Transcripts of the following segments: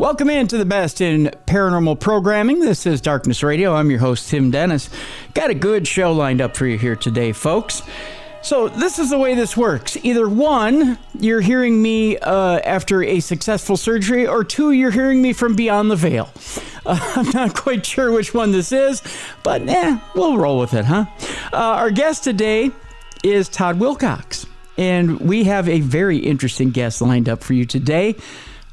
Welcome into the best in paranormal programming. This is Darkness Radio. I'm your host, Tim Dennis. Got a good show lined up for you here today, folks. So this is the way this works. Either one, you're hearing me after a successful surgery, or two, you're hearing me from beyond the veil. I'm not quite sure which one this is, but we'll roll with it, huh? Our guest today is Todd Wilcox, and we have a very interesting guest lined up for you today.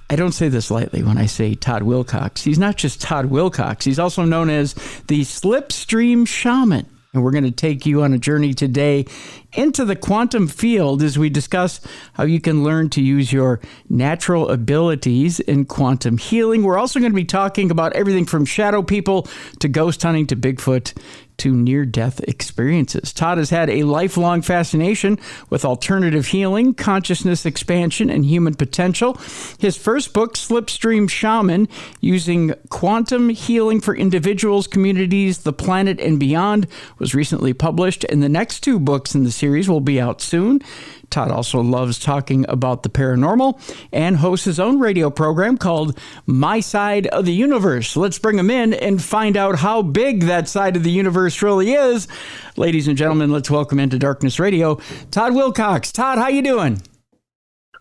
I don't say this lightly when I say Todd Wilcox. He's not just Todd Wilcox. He's also known as the Slipstream Shaman. And we're going to take you on a journey today into the quantum field as we discuss how you can learn to use your natural abilities in quantum healing. We're also going to be talking about everything from shadow people to ghost hunting to Bigfoot to near-death experiences. Todd has had a lifelong fascination with alternative healing, consciousness expansion, and human potential. His first book, Slipstream Shaman, Using Quantum Healing for Individuals, Communities, the Planet, and Beyond, was recently published, and the next two books in the series will be out soon. Todd also loves talking about the paranormal and hosts his own radio program called My Side of the Universe. Let's bring him in and find out how big that side of the universe really is. Ladies and gentlemen, let's welcome into Darkness Radio, Todd Wilcox. Todd, how you doing?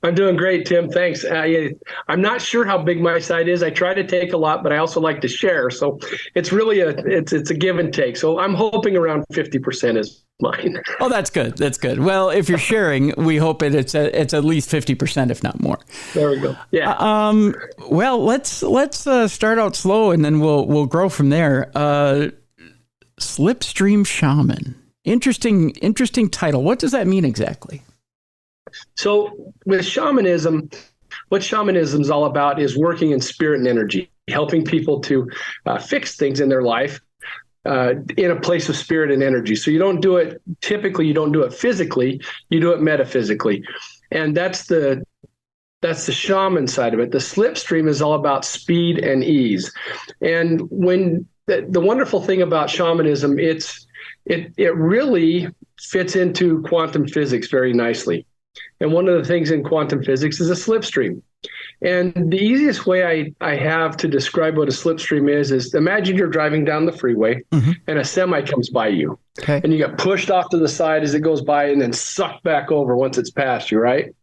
I'm doing great, Tim. Thanks. I'm not sure how big my side is. I try to take a lot, but I also like to share. So it's really it's a give and take. So I'm hoping around 50% is mine. Oh, that's good. That's good. Well, if you're sharing, we hope it's at least 50%, if not more. There we go. Yeah. Well, let's start out slow and then we'll grow from there. Slipstream Shaman. Interesting title. What does that mean exactly? So with shamanism, what shamanism is all about is working in spirit and energy, helping people to fix things in their life in a place of spirit and energy. So you don't do it physically, you do it metaphysically. And that's the shaman side of it. The slipstream is all about speed and ease. And when the wonderful thing about shamanism, it really fits into quantum physics very nicely. And one of the things in quantum physics is a slipstream. And the easiest way I have to describe what a slipstream is imagine you're driving down the freeway and a semi comes by you. Okay. And you get pushed off to the side as it goes by and then sucked back over once it's past you, right?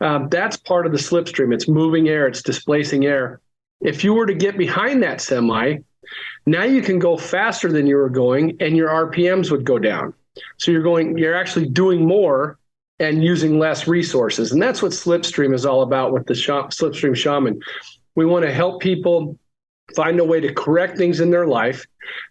That's part of the slipstream. It's moving air. It's displacing air. If you were to get behind that semi, now you can go faster than you were going and your RPMs would go down. So you're actually doing more and using less resources. And that's what Slipstream is all about with the Slipstream Shaman. We want to help people find a way to correct things in their life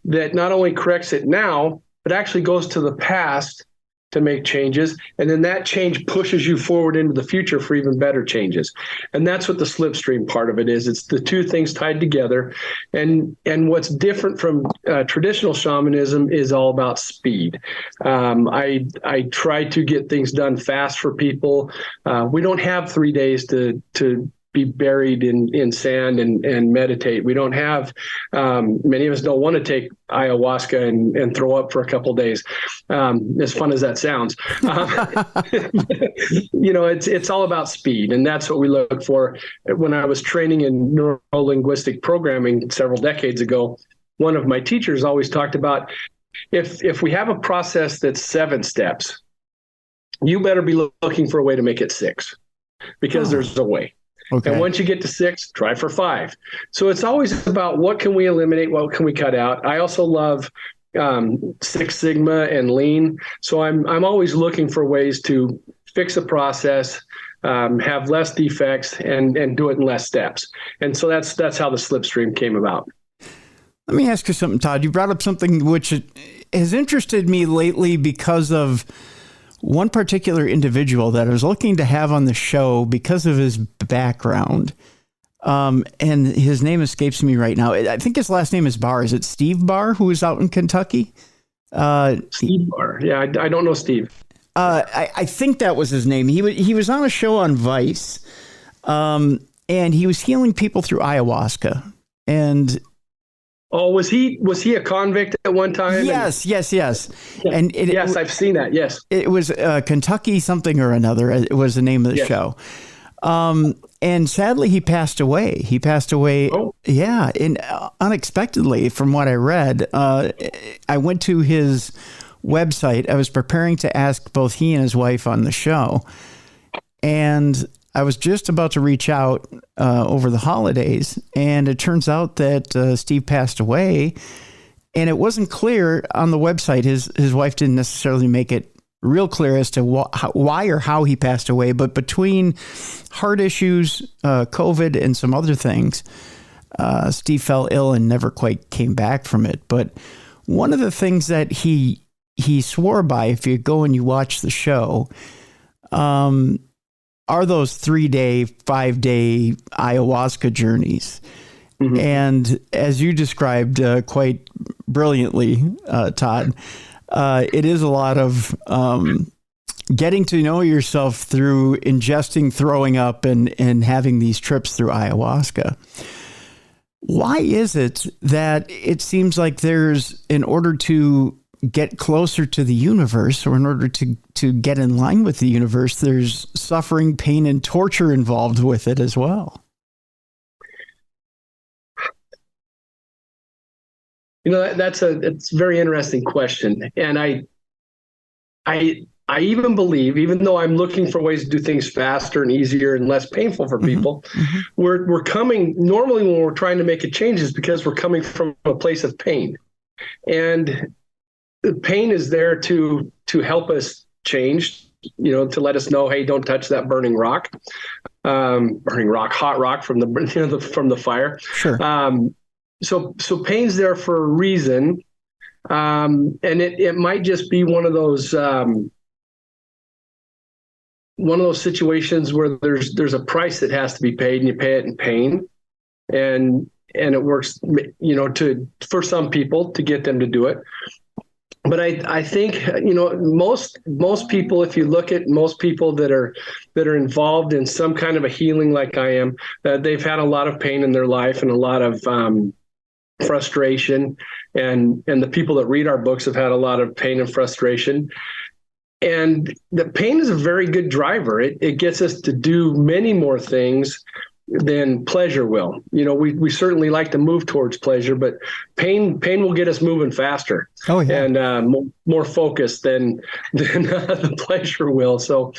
that not only corrects it now, but actually goes to the past to make changes. And then that change pushes you forward into the future for even better changes. And that's what the Slipstream part of it is. It's the two things tied together. And what's different from traditional shamanism is all about speed. I try to get things done fast for people. We don't have 3 days to be buried in sand and meditate. We don't have, many of us don't want to take ayahuasca and throw up for a couple of days, as fun as that sounds. It's all about speed, and that's what we look for. When I was training in neuro-linguistic programming several decades ago, one of my teachers always talked about, if we have a process that's 7 steps, you better be looking for a way to make it 6, because there's a way. Okay. And once you get to 6, try for 5. So it's always about what can we eliminate, what can we cut out. I also love Six Sigma and Lean. So I'm always looking for ways to fix a process, have less defects, and do it in less steps. And so that's how the Slipstream came about. Let me ask you something, Todd. You brought up something which has interested me lately because of one particular individual that I was looking to have on the show because of his background. And his name escapes me right now. I think his last name is Barr. Is it Steve Barr, who is out in Kentucky? Steve Barr. Yeah, I don't know Steve. I think that was his name. He was on a show on Vice, and he was healing people through ayahuasca. And oh, was he a convict at one time? Yes. And yes, I've seen that. Yes, it was Kentucky something or another. It was the name of the show. And sadly, he passed away. Oh. Yeah, and unexpectedly, from what I read. I went to his website. I was preparing to ask both he and his wife on the show, and I was just about to reach out over the holidays, and it turns out that Steve passed away, and it wasn't clear on the website. His wife didn't necessarily make it real clear as to why or how he passed away, but between heart issues, COVID, and some other things, Steve fell ill and never quite came back from it. But one of the things that he swore by, if you go and you watch the show, are those 3-day, 5-day ayahuasca journeys. Mm-hmm. And as you described quite brilliantly, Todd, it is a lot of getting to know yourself through ingesting, throwing up, and having these trips through ayahuasca. Why is it that it seems like in order to get closer to the universe, or in order to get in line with the universe, there's suffering, pain, and torture involved with it as well? It's a very interesting question. And I even believe, even though I'm looking for ways to do things faster and easier and less painful for people, mm-hmm. we're coming, normally when we're trying to make a change is because we're coming from a place of pain. And the pain is there to help us change, to let us know, hey, don't touch that burning rock, hot rock from the fire. Sure. So pain's there for a reason, and it might just be one of those situations where there's a price that has to be paid, and you pay it in pain, and it works, for some people to get them to do it. But I think most people, if you look at most people that are involved in some kind of a healing like I am, they've had a lot of pain in their life and a lot of frustration, and the people that read our books have had a lot of pain and frustration. And the pain is a very good driver. It gets us to do many more things than pleasure will. We certainly like to move towards pleasure, but pain will get us moving faster. Oh, yeah. And more focused than the pleasure will. So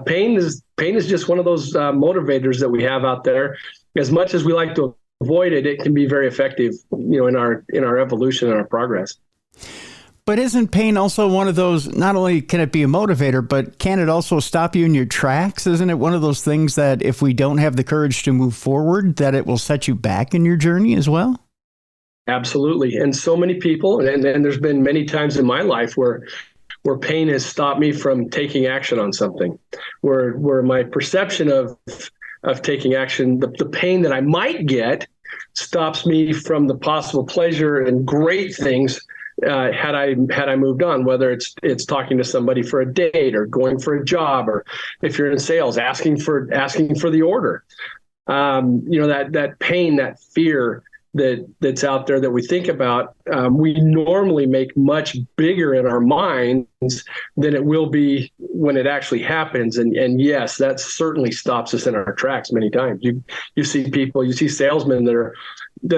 pain is just one of those motivators that we have out there. As much as we like to avoid it, it can be very effective, in our evolution and our progress. But isn't pain also one of those, not only can it be a motivator, but can it also stop you in your tracks? Isn't it one of those things that if we don't have the courage to move forward, that it will set you back in your journey as well? Absolutely. And so many people, and there's been many times in my life where pain has stopped me from taking action on something, where my perception of taking action, the pain that I might get stops me from the possible pleasure and great things had I moved on, whether it's talking to somebody for a date or going for a job, or if you're in sales, asking for the order. That pain, that fear that's out there that we think about, we normally make much bigger in our minds than it will be when it actually happens. And yes, that certainly stops us in our tracks many times. You see salesmen that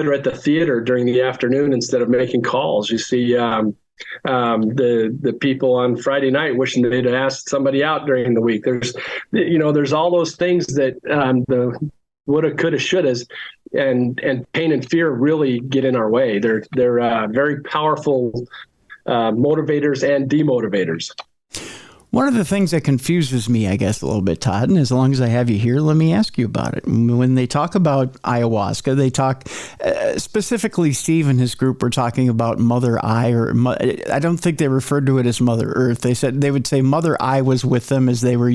are at the theater during the afternoon instead of making calls. You see the people on Friday night wishing they'd asked somebody out during the week. There's all those things that the woulda, coulda, shouldas, and pain and fear really get in our way. They're very powerful motivators and demotivators. One of the things that confuses me, I guess, a little bit, Todd, and as long as I have you here, let me ask you about it. When they talk about ayahuasca, they talk specifically, Steve and his group were talking about Mother Eye, I don't think they referred to it as Mother Earth. They would say Mother Eye was with them as they were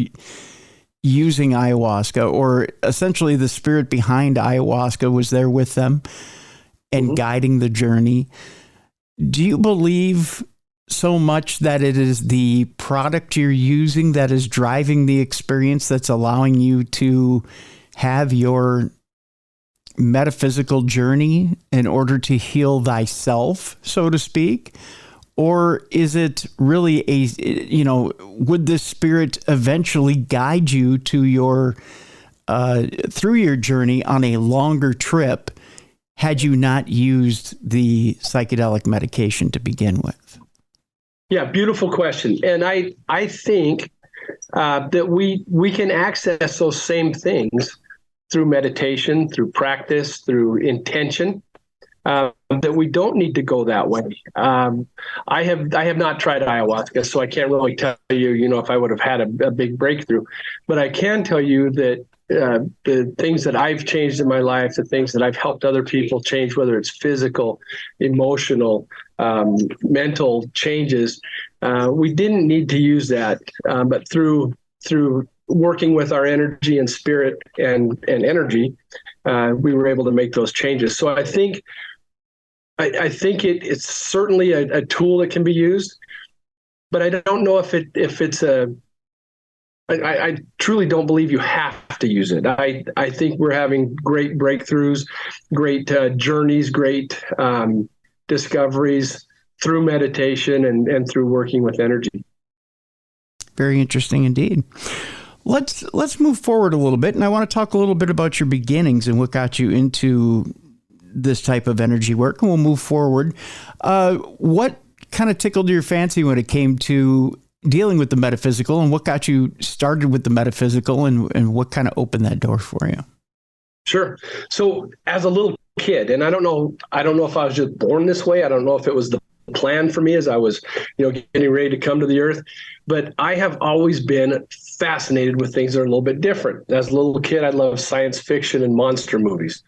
using ayahuasca, or essentially the spirit behind ayahuasca was there with them and mm-hmm. guiding the journey. Do you believe so much that it is the product you're using that is driving the experience, that's allowing you to have your metaphysical journey in order to heal thyself, so to speak? Or is it really would this spirit eventually guide you to your through your journey on a longer trip had you not used the psychedelic medication to begin with? Yeah, beautiful question. And I think that we can access those same things through meditation, through practice, through intention, that we don't need to go that way. I have not tried ayahuasca, so I can't really tell you, if I would have had a big breakthrough. But I can tell you that the things that I've changed in my life, the things that I've helped other people change, whether it's physical, emotional, mental changes, we didn't need to use that. But through working with our energy and spirit and energy, we were able to make those changes. So I think it's certainly a tool that can be used, but I don't know if it's I truly don't believe you have to use it. I think we're having great breakthroughs, great journeys, great discoveries through meditation and through working with energy. Very interesting indeed. Let's move forward a little bit, and I want to talk a little bit about your beginnings and what got you into this type of energy work, and we'll move forward. What kind of tickled your fancy when it came to dealing with the metaphysical, and what got you started with the metaphysical, and what kind of opened that door for you? Sure. So as a little kid, and I don't know if I was just born this way. I don't know if it was the plan for me as I was, getting ready to come to the earth, but I have always been fascinated with things that are a little bit different. As a little kid, I loved science fiction and monster movies.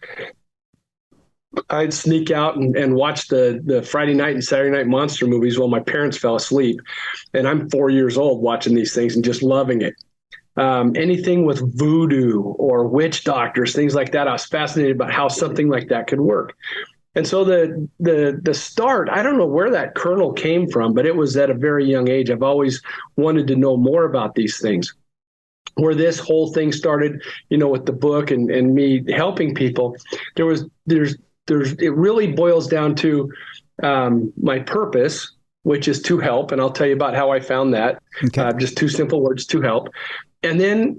I'd sneak out and watch the Friday night and Saturday night monster movies while my parents fell asleep. And I'm 4 years old watching these things and just loving it. Anything with voodoo or witch doctors, things like that, I was fascinated about how something like that could work. And so the start, I don't know where that kernel came from, but it was at a very young age. I've always wanted to know more about these things. Where this whole thing started, with the book and me helping people, it really boils down to my purpose, which is to help. And I'll tell you about how I found that. Okay. Just two simple words, to help. And then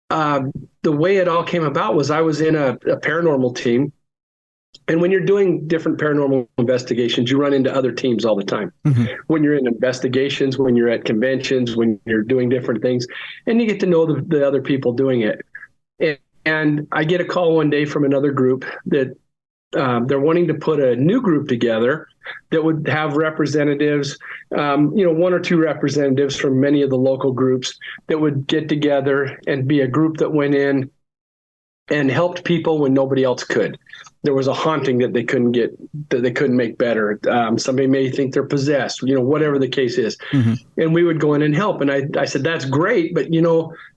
the way it all came about was I was in a paranormal team. And when you're doing different paranormal investigations, you run into other teams all the time. Mm-hmm. When you're in investigations, when you're at conventions, when you're doing different things, and you get to know the other people doing it. And I get a call one day from another group that they're wanting to put a new group together that would have representatives, one or two representatives from many of the local groups that would get together and be a group that went in and helped people when nobody else could. There was a haunting that they couldn't make better. Somebody may think they're possessed, whatever the case is. Mm-hmm. And we would go in and help. And I said, that's great. But,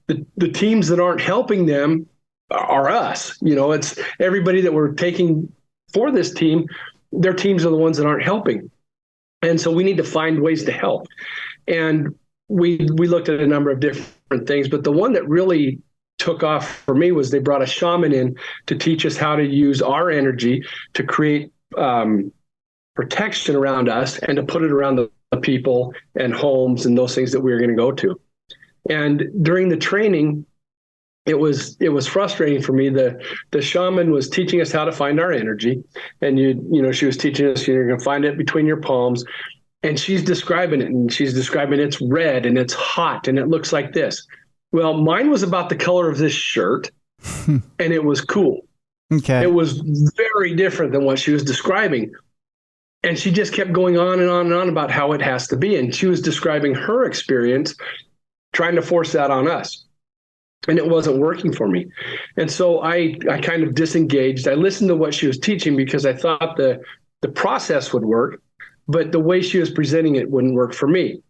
the teams that aren't helping them are us. It's everybody that we're taking for this team. Their teams are the ones that aren't helping. And so we need to find ways to help. And we looked at a number of different things, but the one that really took off for me was they brought a shaman in to teach us how to use our energy to create protection around us and to put it around the people and homes and those things that we were going to go to. And during the training, it was frustrating for me. The shaman was teaching us how to find our energy, and she was teaching us you're going to find it between your palms, and she's describing it, and she's describing it's red and it's hot and it looks like this. Well, mine was about the color of this shirt, and it was cool. Okay. It was very different than what she was describing. And she just kept going on and on and on about how it has to be. And she was describing her experience, trying to force that on us. And it wasn't working for me. And so I kind of disengaged. I listened to what she was teaching because I thought the process would work, but the way she was presenting it wouldn't work for me.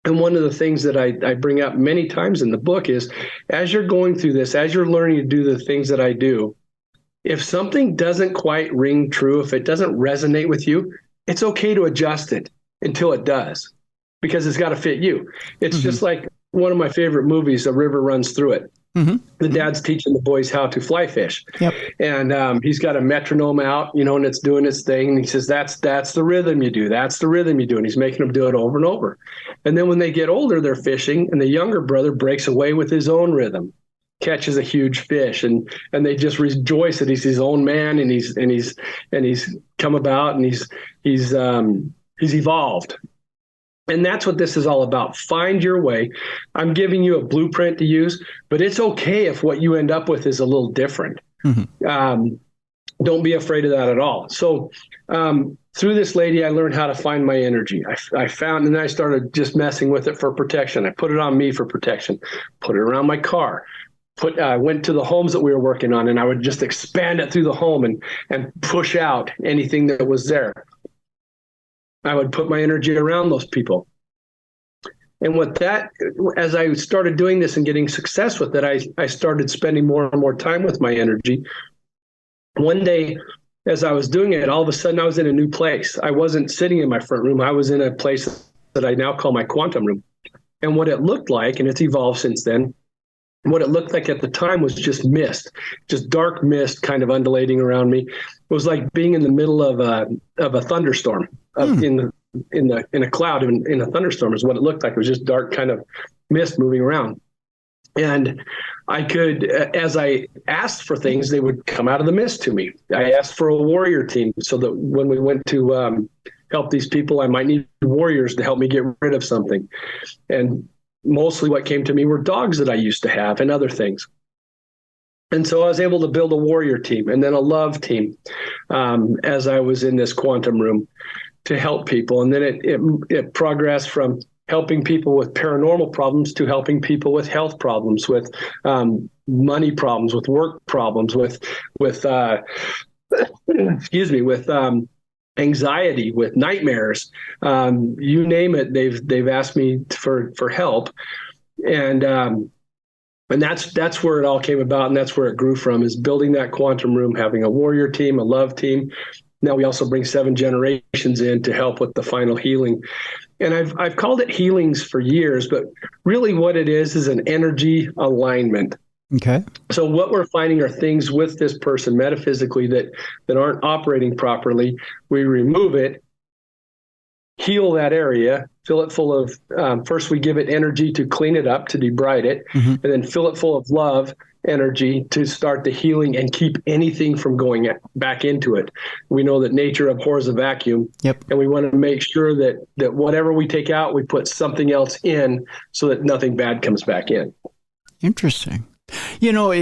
And one of the things that I bring up many times in the book is, as you're going through this, as you're learning to do the things that I do, if something doesn't quite ring true, if it doesn't resonate with you, it's okay to adjust it until it does, because it's got to fit you. It's just like one of my favorite movies, A River Runs Through It. Mm-hmm. The dad's teaching the boys how to fly fish. Yep. And he's got a metronome out, and it's doing its thing. And he says, that's the rhythm you do. That's the rhythm you do. And he's making them do it over and over. And then when they get older, they're fishing, and the younger brother breaks away with his own rhythm. catches a huge fish, and they just rejoice that he's his own man, and he's come about, and he's evolved. And that's what this is all about. Find your way. I'm giving you a blueprint to use, but it's okay if what you end up with is a little different. Don't be afraid of that at all. So through this lady, I learned how to find my energy. I found, and I started just messing with it for protection. I put it on me for protection, put it around my car. Went to the homes that we were working on, and I would just expand it through the home and push out anything that was there. I would put my energy around those people. And as I started doing this and getting success with it, I started spending more and more time with my energy. One day, as I was doing it, all of a sudden I was in a new place. I wasn't sitting in my front room. I was in a place that I now call my quantum room. And what it looked like, and it's evolved since then, what it looked like at the time was just mist, just dark mist kind of undulating around me. It was like being in the middle of a thunderstorm, in a cloud, in a thunderstorm is what it looked like. It was just dark kind of mist moving around. And I could, as I asked for things, they would come out of the mist to me. I asked for a warrior team so that when we went to help these people, I might need warriors to help me get rid of something. And mostly what came to me were dogs that I used to have and other things. And so I was able to build a warrior team and then a love team as I was in this quantum room to help people. And then it progressed from helping people with paranormal problems to helping people with health problems, with money problems, with work problems, with anxiety, with nightmares, you name it. They've asked me for help, and that's where it all came about, and that's where it grew from, is building that quantum room, having a warrior team, a love team. Now we also bring 7 generations in to help with the final healing. And I've called it healings for years, but really what it is an energy alignment. Okay. So what we're finding are things with this person metaphysically that aren't operating properly. We remove it, heal that area, fill it full of, first we give it energy to clean it up, to debride it, and then fill it full of love energy to start the healing and keep anything from going back into it. We know that nature abhors a vacuum. Yep. And we want to make sure that whatever we take out, we put something else in so that nothing bad comes back in. Interesting. You know,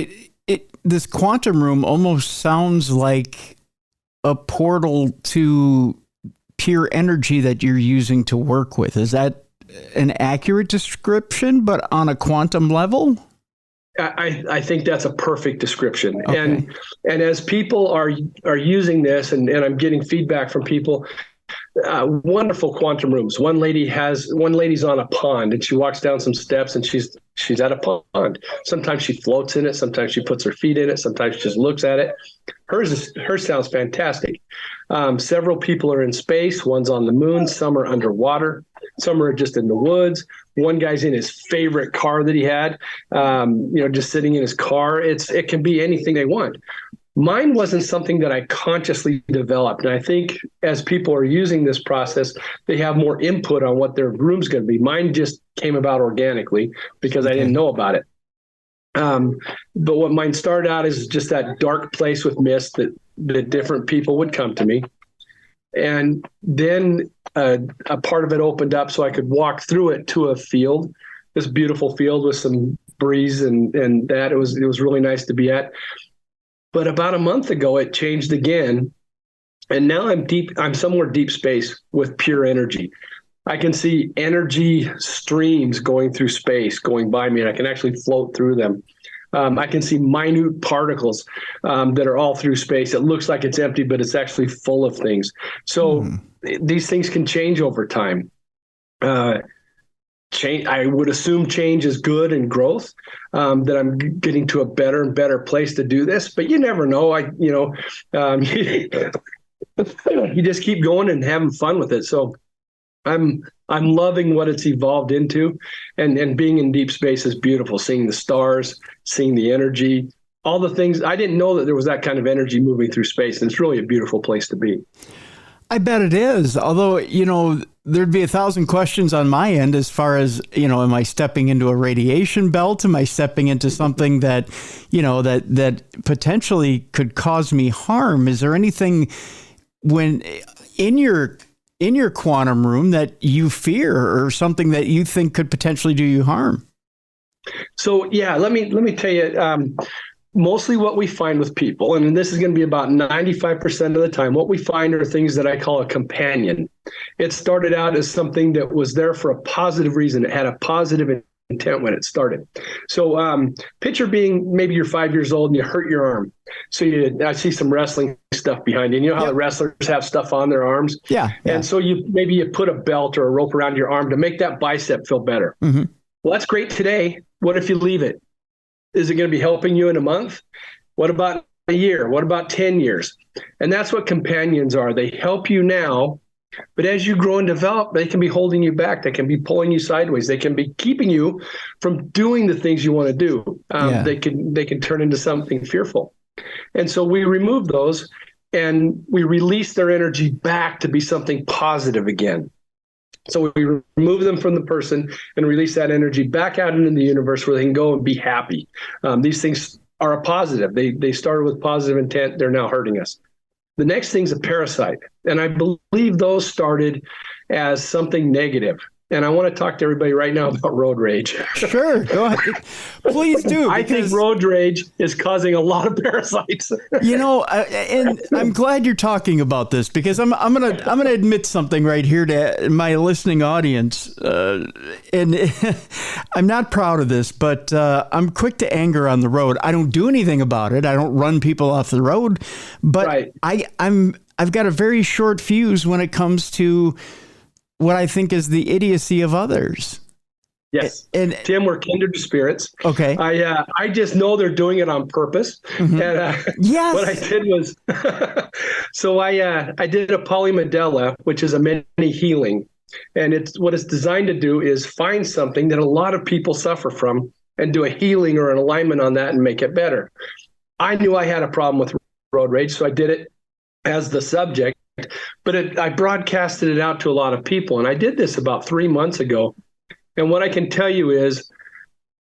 this quantum room almost sounds like a portal to pure energy that you're using to work with. Is that an accurate description, but on a quantum level? I think that's a perfect description. Okay. And as people are using this, and I'm getting feedback from people, wonderful quantum rooms. One lady's on a pond, and she walks down some steps, and she's at a pond. Sometimes she floats in it. Sometimes she puts her feet in it. Sometimes she just looks at it. Hers sounds fantastic. Several people are in space. One's on the moon. Some are underwater. Some are just in the woods. One guy's in his favorite car that he had, just sitting in his car. It can be anything they want. Mine wasn't something that I consciously developed. And I think as people are using this process, they have more input on what their room's going to be. Mine just came about organically because I didn't know about it. But what mine started out is just that dark place with mist that different people would come to me. And then a part of it opened up so I could walk through it to a field, this beautiful field with some breeze and that. It was really nice to be at. But about a month ago, it changed again. And now I'm somewhere deep space with pure energy. I can see energy streams going through space, going by me, and I can actually float through them. I can see minute particles that are all through space. It looks like it's empty, but it's actually full of things. So these things can change over time. I would assume change is good and growth, that I'm getting to a better and better place to do this, but you never know. You just keep going and having fun with it. So I'm loving what it's evolved into, and being in deep space is beautiful. Seeing the stars, seeing the energy, all the things. I didn't know that there was that kind of energy moving through space, and it's really a beautiful place to be. I bet it is. Although, there'd be 1,000 questions on my end as far as, am I stepping into a radiation belt? Am I stepping into something that, that potentially could cause me harm? Is there anything when in your quantum room that you fear or something that you think could potentially do you harm? So, yeah, let me tell you, mostly what we find with people, and this is going to be about 95% of the time, what we find are things that I call a companion. It started out as something that was there for a positive reason. It had a positive intent when it started. So picture being maybe you're 5 years old and you hurt your arm. So I see some wrestling stuff behind you. And you know how the wrestlers have stuff on their arms? Yeah. And so maybe you put a belt or a rope around your arm to make that bicep feel better. Mm-hmm. Well, that's great today. What if you leave it? Is it going to be helping you in a month? What about a year? What about 10 years? And that's what companions are. They help you now, but as you grow and develop, they can be holding you back. They can be pulling you sideways. They can be keeping you from doing the things you want to do. They can turn into something fearful. And so we remove those and we release their energy back to be something positive again. So we remove them from the person and release that energy back out into the universe where they can go and be happy. These things are a positive. They started with positive intent. They're now hurting us. The next thing's a parasite. And I believe those started as something negative. And I want to talk to everybody right now about road rage. Sure, go ahead. Please do. I think road rage is causing a lot of parasites. And I'm glad you're talking about this because I'm gonna admit something right here to my listening audience. And I'm not proud of this, but I'm quick to anger on the road. I don't do anything about it. I don't run people off the road, but right. I've got a very short fuse when it comes to what I think is the idiocy of others. Yes. And Tim, we're kindred spirits. Okay. I just know they're doing it on purpose. Mm-hmm. And yes. What I did was, so I did a polymedella, which is a many healing. And what it's designed to do is find something that a lot of people suffer from and do a healing or an alignment on that and make it better. I knew I had a problem with road rage, so I did it as the subject. But I broadcasted it out to a lot of people. And I did this about 3 months ago. And what I can tell you is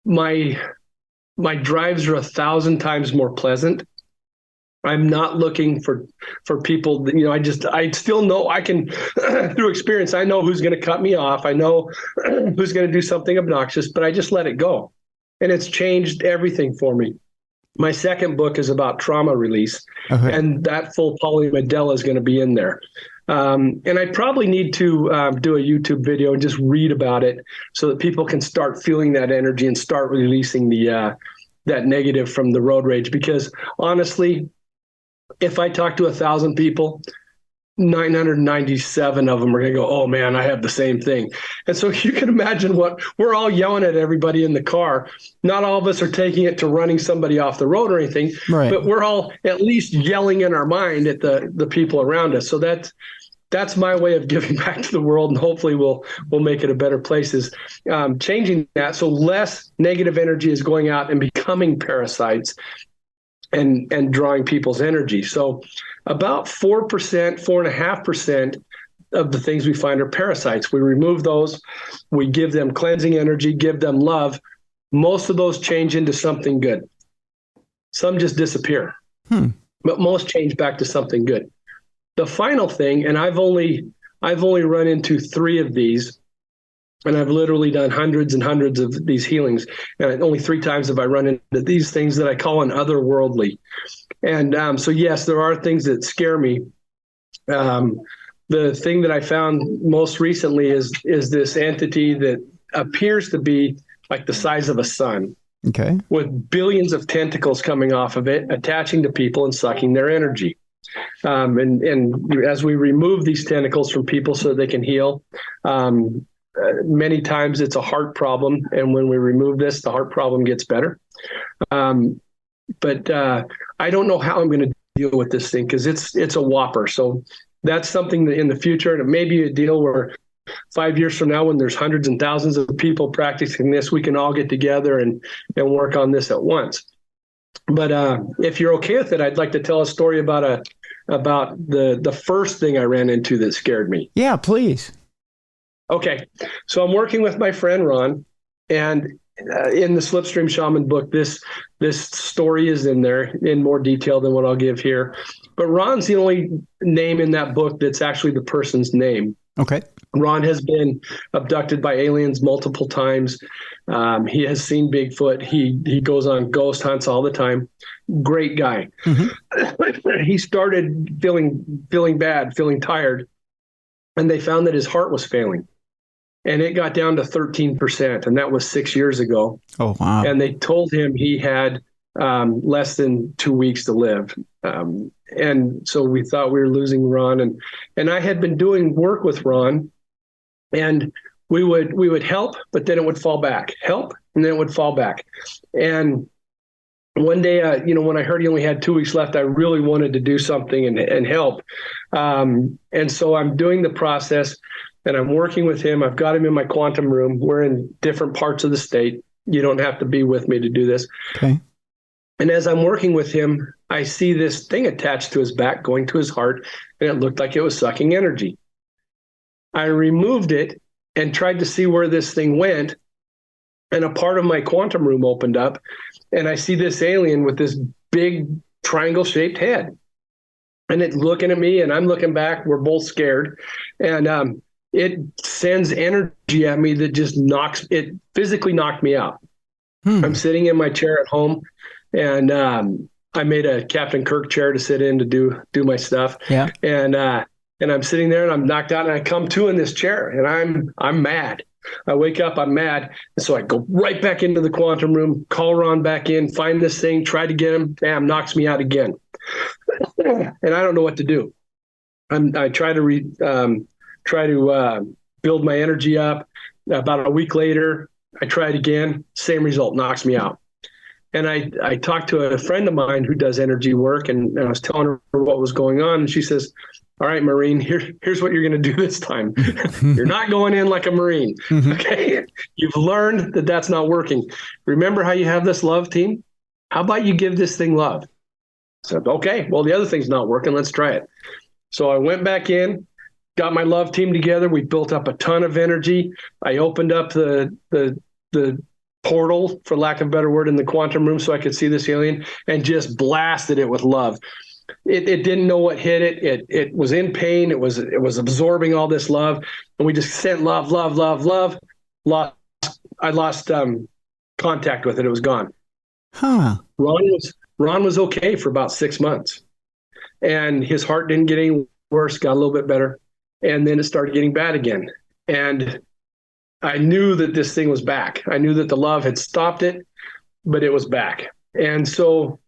my drives are 1,000 times more pleasant. I'm not looking for people that, I still know I can, through experience, I know who's going to cut me off. I know who's going to do something obnoxious, but I just let it go. And it's changed everything for me. My second book is about trauma release, and that full polymedella is going to be in there. And I probably need to do a YouTube video and just read about it so that people can start feeling that energy and start releasing that negative from the road rage. Because honestly, if I talk to 1,000 people, 997 of them are going to go, oh man, I have the same thing. And so you can imagine what we're all yelling at everybody in the car. Not all of us are taking it to running somebody off the road or anything, right. But we're all at least yelling in our mind at the people around us. So that's my way of giving back to the world, and hopefully we'll make it a better place, is changing that. So less negative energy is going out and becoming parasites and drawing people's energy. So about 4%, 4.5% of the things we find are parasites. We remove those, we give them cleansing energy, give them love. Most of those change into something good. Some just disappear, but most change back to something good. The final thing, and I've only run into 3 of these, and I've literally done hundreds and hundreds of these healings. And only 3 times have I run into these things that I call an otherworldly. And so, yes, there are things that scare me. The thing that I found most recently is this entity that appears to be like the size of a sun, with billions of tentacles coming off of it, attaching to people and sucking their energy. And as we remove these tentacles from people so they can heal, many times it's a heart problem. And when we remove this, the heart problem gets better. But I don't know how I'm going to deal with this thing because it's a whopper. So that's something that in the future, and it may be a deal where 5 years from now, when there's hundreds and thousands of people practicing this, we can all get together and work on this at once. But if you're okay with it, I'd like to tell a story about about the first thing I ran into that scared me. Yeah, please. Okay, so I'm working with my friend Ron, and in the Slipstream Shaman book, this story is in there in more detail than what I'll give here. But Ron's the only name in that book that's actually the person's name. Okay. Ron has been abducted by aliens multiple times. He has seen Bigfoot. He goes on ghost hunts all the time. Great guy. Mm-hmm. He started feeling bad, feeling tired, and they found that his heart was failing. And it got down to 13%, and that was 6 years ago. Oh, wow. And they told him he had less than 2 weeks to live. And so we thought we were losing Ron. And I had been doing work with Ron, and we would help, but then it would fall back. Help, and then it would fall back. And one day, when I heard he only had 2 weeks left, I really wanted to do something and help. And so I'm doing the process. And I'm working with him. I've got him in my quantum room. We're in different parts of the state. You don't have to be with me to do this. Okay. And as I'm working with him, I see this thing attached to his back going to his heart, and it looked like it was sucking energy. I removed it and tried to see where this thing went, and a part of my quantum room opened up, and I see this alien with this big triangle-shaped head. And it's looking at me, and I'm looking back. We're both scared. And it sends energy at me that just physically knocked me out. I'm sitting in my chair at home, and I made a Captain Kirk chair to sit in to do my stuff. Yeah. And I'm sitting there, and I'm knocked out, and I come to in this chair, and I'm mad. I wake up, I'm mad. And so I go right back into the quantum room, call Ron back in, find this thing, try to get him, bam, knocks me out again. And I don't know what to do. I try to build my energy up. About a week later, I tried again, same result, knocks me out. And I talked to a friend of mine who does energy work, and I was telling her what was going on. And she says, all right, Marine, here's what you're going to do this time. You're not going in like a Marine. Okay. You've learned that that's not working. Remember how you have this love team? How about you give this thing love? I said, okay, well, the other thing's not working. Let's try it. So I went back in, got my love team together. We built up a ton of energy. I opened up the portal, for lack of a better word, in the quantum room so I could see this alien, and just blasted it with love. It didn't know what hit it. It was in pain. It was absorbing all this love, and we just sent love. I lost contact with it. It was gone. Huh. Ron was okay for about 6 months, and his heart didn't get any worse. Got a little bit better, and then it started getting bad again. And I knew that this thing was back. I knew that the love had stopped it, but it was back. And so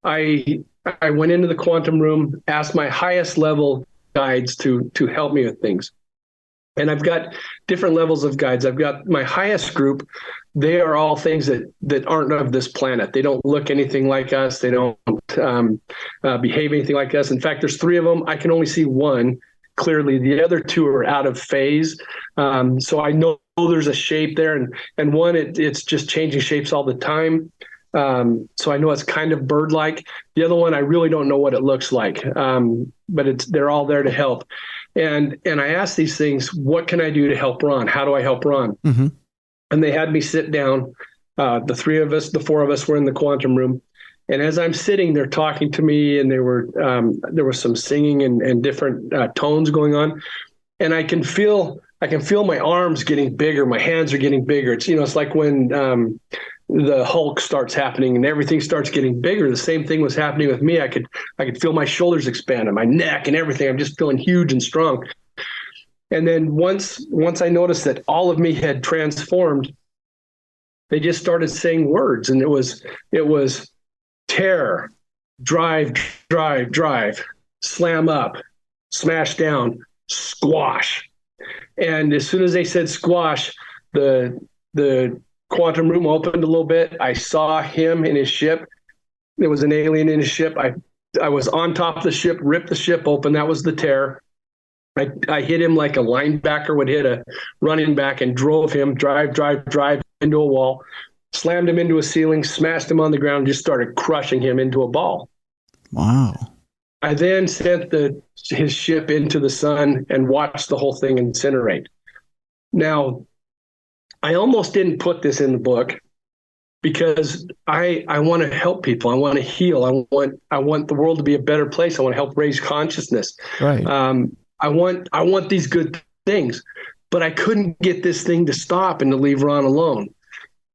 I went into the quantum room, asked my highest level guides to help me with things. And I've got different levels of guides. I've got my highest group. They are all things that aren't of this planet. They don't look anything like us. They don't behave anything like us. In fact, there's 3 of them. I can only see one clearly. The other 2 are out of phase. So I know there's a shape there. And one, it's just changing shapes all the time. So I know it's kind of bird-like. The other one, I really don't know what it looks like, but they're all there to help. And I asked these things, what can I do to help Ron? How do I help Ron? Mm-hmm. And they had me sit down. The 4 of us were in the quantum room. And as I'm sitting, they're talking to me, and there was some singing and different tones going on. And I can feel my arms getting bigger. My hands are getting bigger. It's like when the Hulk starts happening and everything starts getting bigger. The same thing was happening with me. I could feel my shoulders expand and my neck and everything. I'm just feeling huge and strong. And then once I noticed that all of me had transformed, they just started saying words, and it was tear, drive, slam up, smash down, squash. And as soon as they said squash, the quantum room opened a little bit. I saw him in his ship. There was an alien in his ship. I was on top of the ship, ripped the ship open. That was the tear. I hit him like a linebacker would hit a running back, and drove him, drive into a wall, slammed him into a ceiling, smashed him on the ground, just started crushing him into a ball. Wow. I then sent his ship into the sun and watched the whole thing incinerate. Now, I almost didn't put this in the book because I want to help people. I want to heal. I want the world to be a better place. I want to help raise consciousness. Right. I want these good things, but I couldn't get this thing to stop and to leave Ron alone.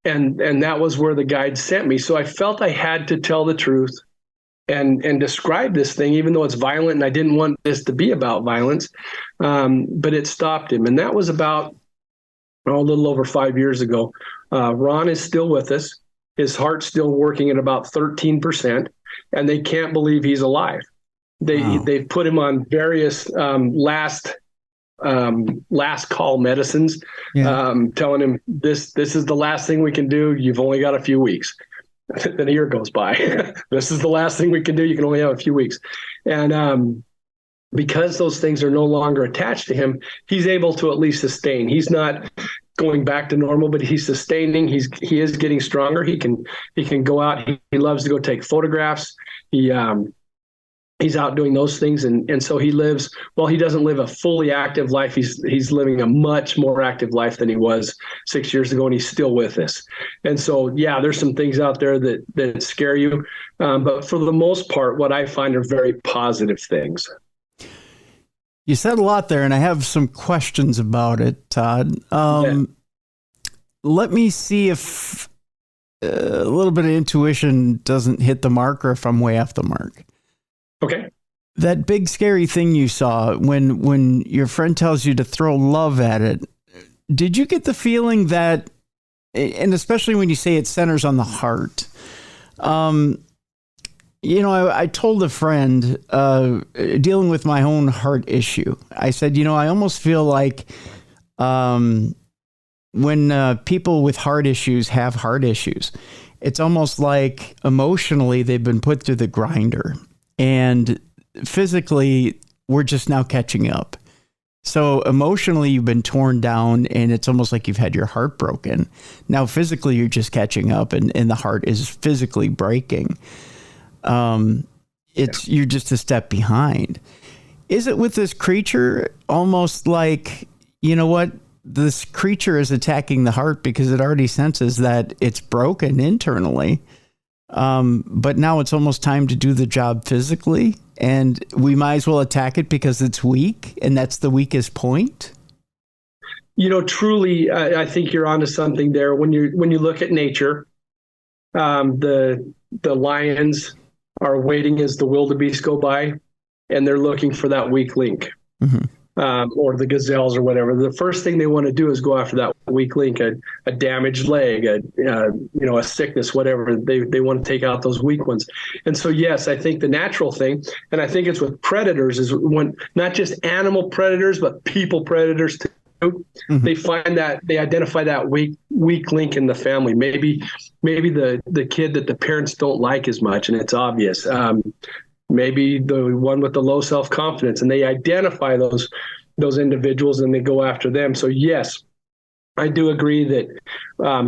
And that was where the guide sent me. So I felt I had to tell the truth and describe this thing, even though it's violent, and I didn't want this to be about violence. But it stopped him. And that was about a little over 5 years ago. Ron is still with us. His heart's still working at about 13%, and they can't believe he's alive. They've put him on various last call medicines, telling him this is the last thing we can do. You've only got a few weeks. Then a year goes by. This is the last thing we can do. You can only have a few weeks. And because those things are no longer attached to him, he's able to at least sustain. He's not going back to normal, but he's sustaining. He is getting stronger. He can go out. He loves to go take photographs. He's out doing those things. And so he lives, well, he doesn't live a fully active life. He's living a much more active life than he was 6 years ago, and he's still with us. And so, yeah, there's some things out there that scare you. But for the most part, what I find are very positive things. You said a lot there, and I have some questions about it, Todd. Let me see if a little bit of intuition doesn't hit the mark, or if I'm way off the mark. Okay. That big scary thing you saw when your friend tells you to throw love at it, did you get the feeling that, and especially when you say it centers on the heart, I told a friend dealing with my own heart issue, I said, I almost feel like when people with heart issues have heart issues, it's almost like emotionally they've been put through the grinder. And physically, we're just now catching up. So emotionally, you've been torn down, and it's almost like you've had your heart broken. Now, physically, you're just catching up, and the heart is physically breaking. You're just a step behind. Is it with this creature almost like, you know what? This creature is attacking the heart because it already senses that it's broken internally. But now it's almost time to do the job physically, and we might as well attack it because it's weak, and that's the weakest point. Truly, I think you're onto something there. When you look at nature, the lions are waiting as the wildebeest go by, and they're looking for that weak link. Mm-hmm. Or the gazelles or whatever. The first thing they want to do is go after that weak link, a damaged leg, a sickness, whatever. They want to take out those weak ones. And so, yes, I think the natural thing, and I think it's with predators, is when not just animal predators, but people predators too. Mm-hmm. They find that they identify that weak link in the family. Maybe the kid that the parents don't like as much, and it's obvious. Maybe the one with the low self-confidence, and they identify those individuals and they go after them. So yes, I do agree that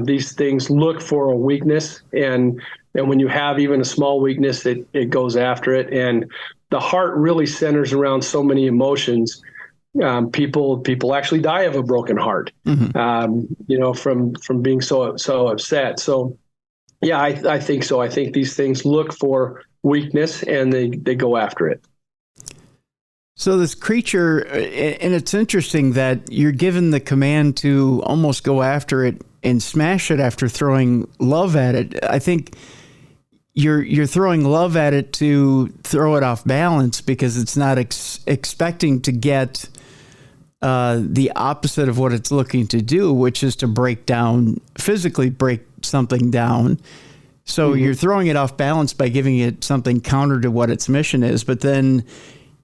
these things look for a weakness, and when you have even a small weakness, it goes after it. And the heart really centers around so many emotions. People actually die of a broken heart, mm-hmm. From being so upset. So yeah, I think so. I think these things look for weakness, and they go after it. So this creature, and it's interesting that you're given the command to almost go after it and smash it after throwing love at it. I think you're throwing love at it to throw it off balance because it's not expecting to get the opposite of what it's looking to do, which is to physically break something down. So mm-hmm. You're throwing it off balance by giving it something counter to what its mission is, but then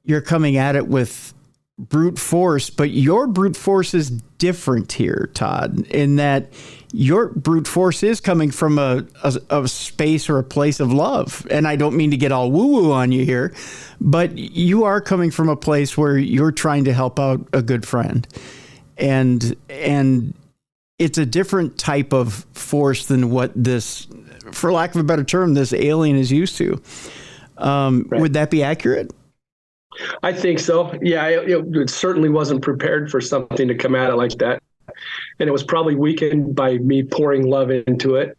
you're coming at it with brute force. But your brute force is different here, Todd, in that your brute force is coming from a space or a place of love. And I don't mean to get all woo-woo on you here, but you are coming from a place where you're trying to help out a good friend. And it's a different type of force than what this, for lack of a better term, this alien is used to. Right. Would that be accurate? I think so. Yeah, it certainly wasn't prepared for something to come at it like that. And it was probably weakened by me pouring love into it.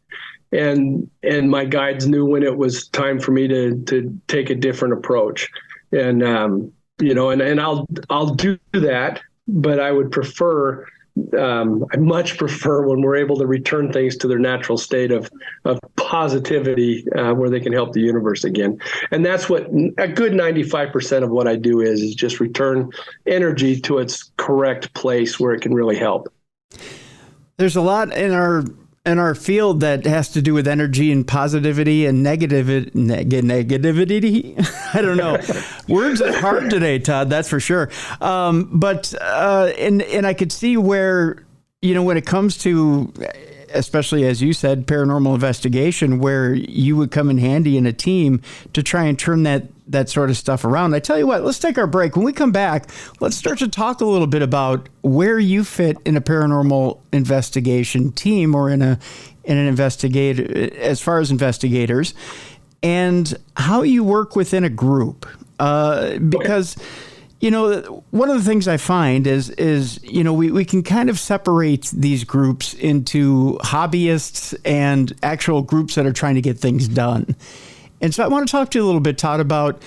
And my guides knew when it was time for me to take a different approach. And and I'll do that, but I would prefer, I much prefer when we're able to return things to their natural state of positivity, where they can help the universe again. And that's what a good 95% of what I do is just return energy to its correct place where it can really help. There's a lot in our field that has to do with energy and positivity and negativity. I don't know. Words are hard today, Todd, that's for sure. But I could see where, when it comes to, especially as you said, paranormal investigation, where you would come in handy in a team to try and turn that sort of stuff around. I tell you what, let's take our break. When we come back, let's start to talk a little bit about where you fit in a paranormal investigation team or in an investigator, as far as investigators, and how you work within a group. Because one of the things I find is we can kind of separate these groups into hobbyists and actual groups that are trying to get things done. And so I want to talk to you a little bit, Todd, about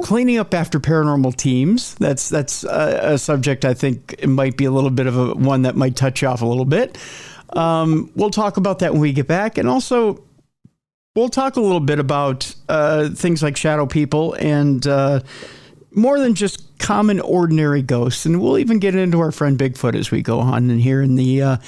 cleaning up after paranormal teams. That's a subject I think it might be a little bit of one that might touch you off a little bit. We'll talk about that when we get back. And also, we'll talk a little bit about things like shadow people and more than just common, ordinary ghosts. And we'll even get into our friend Bigfoot as we go on and here in the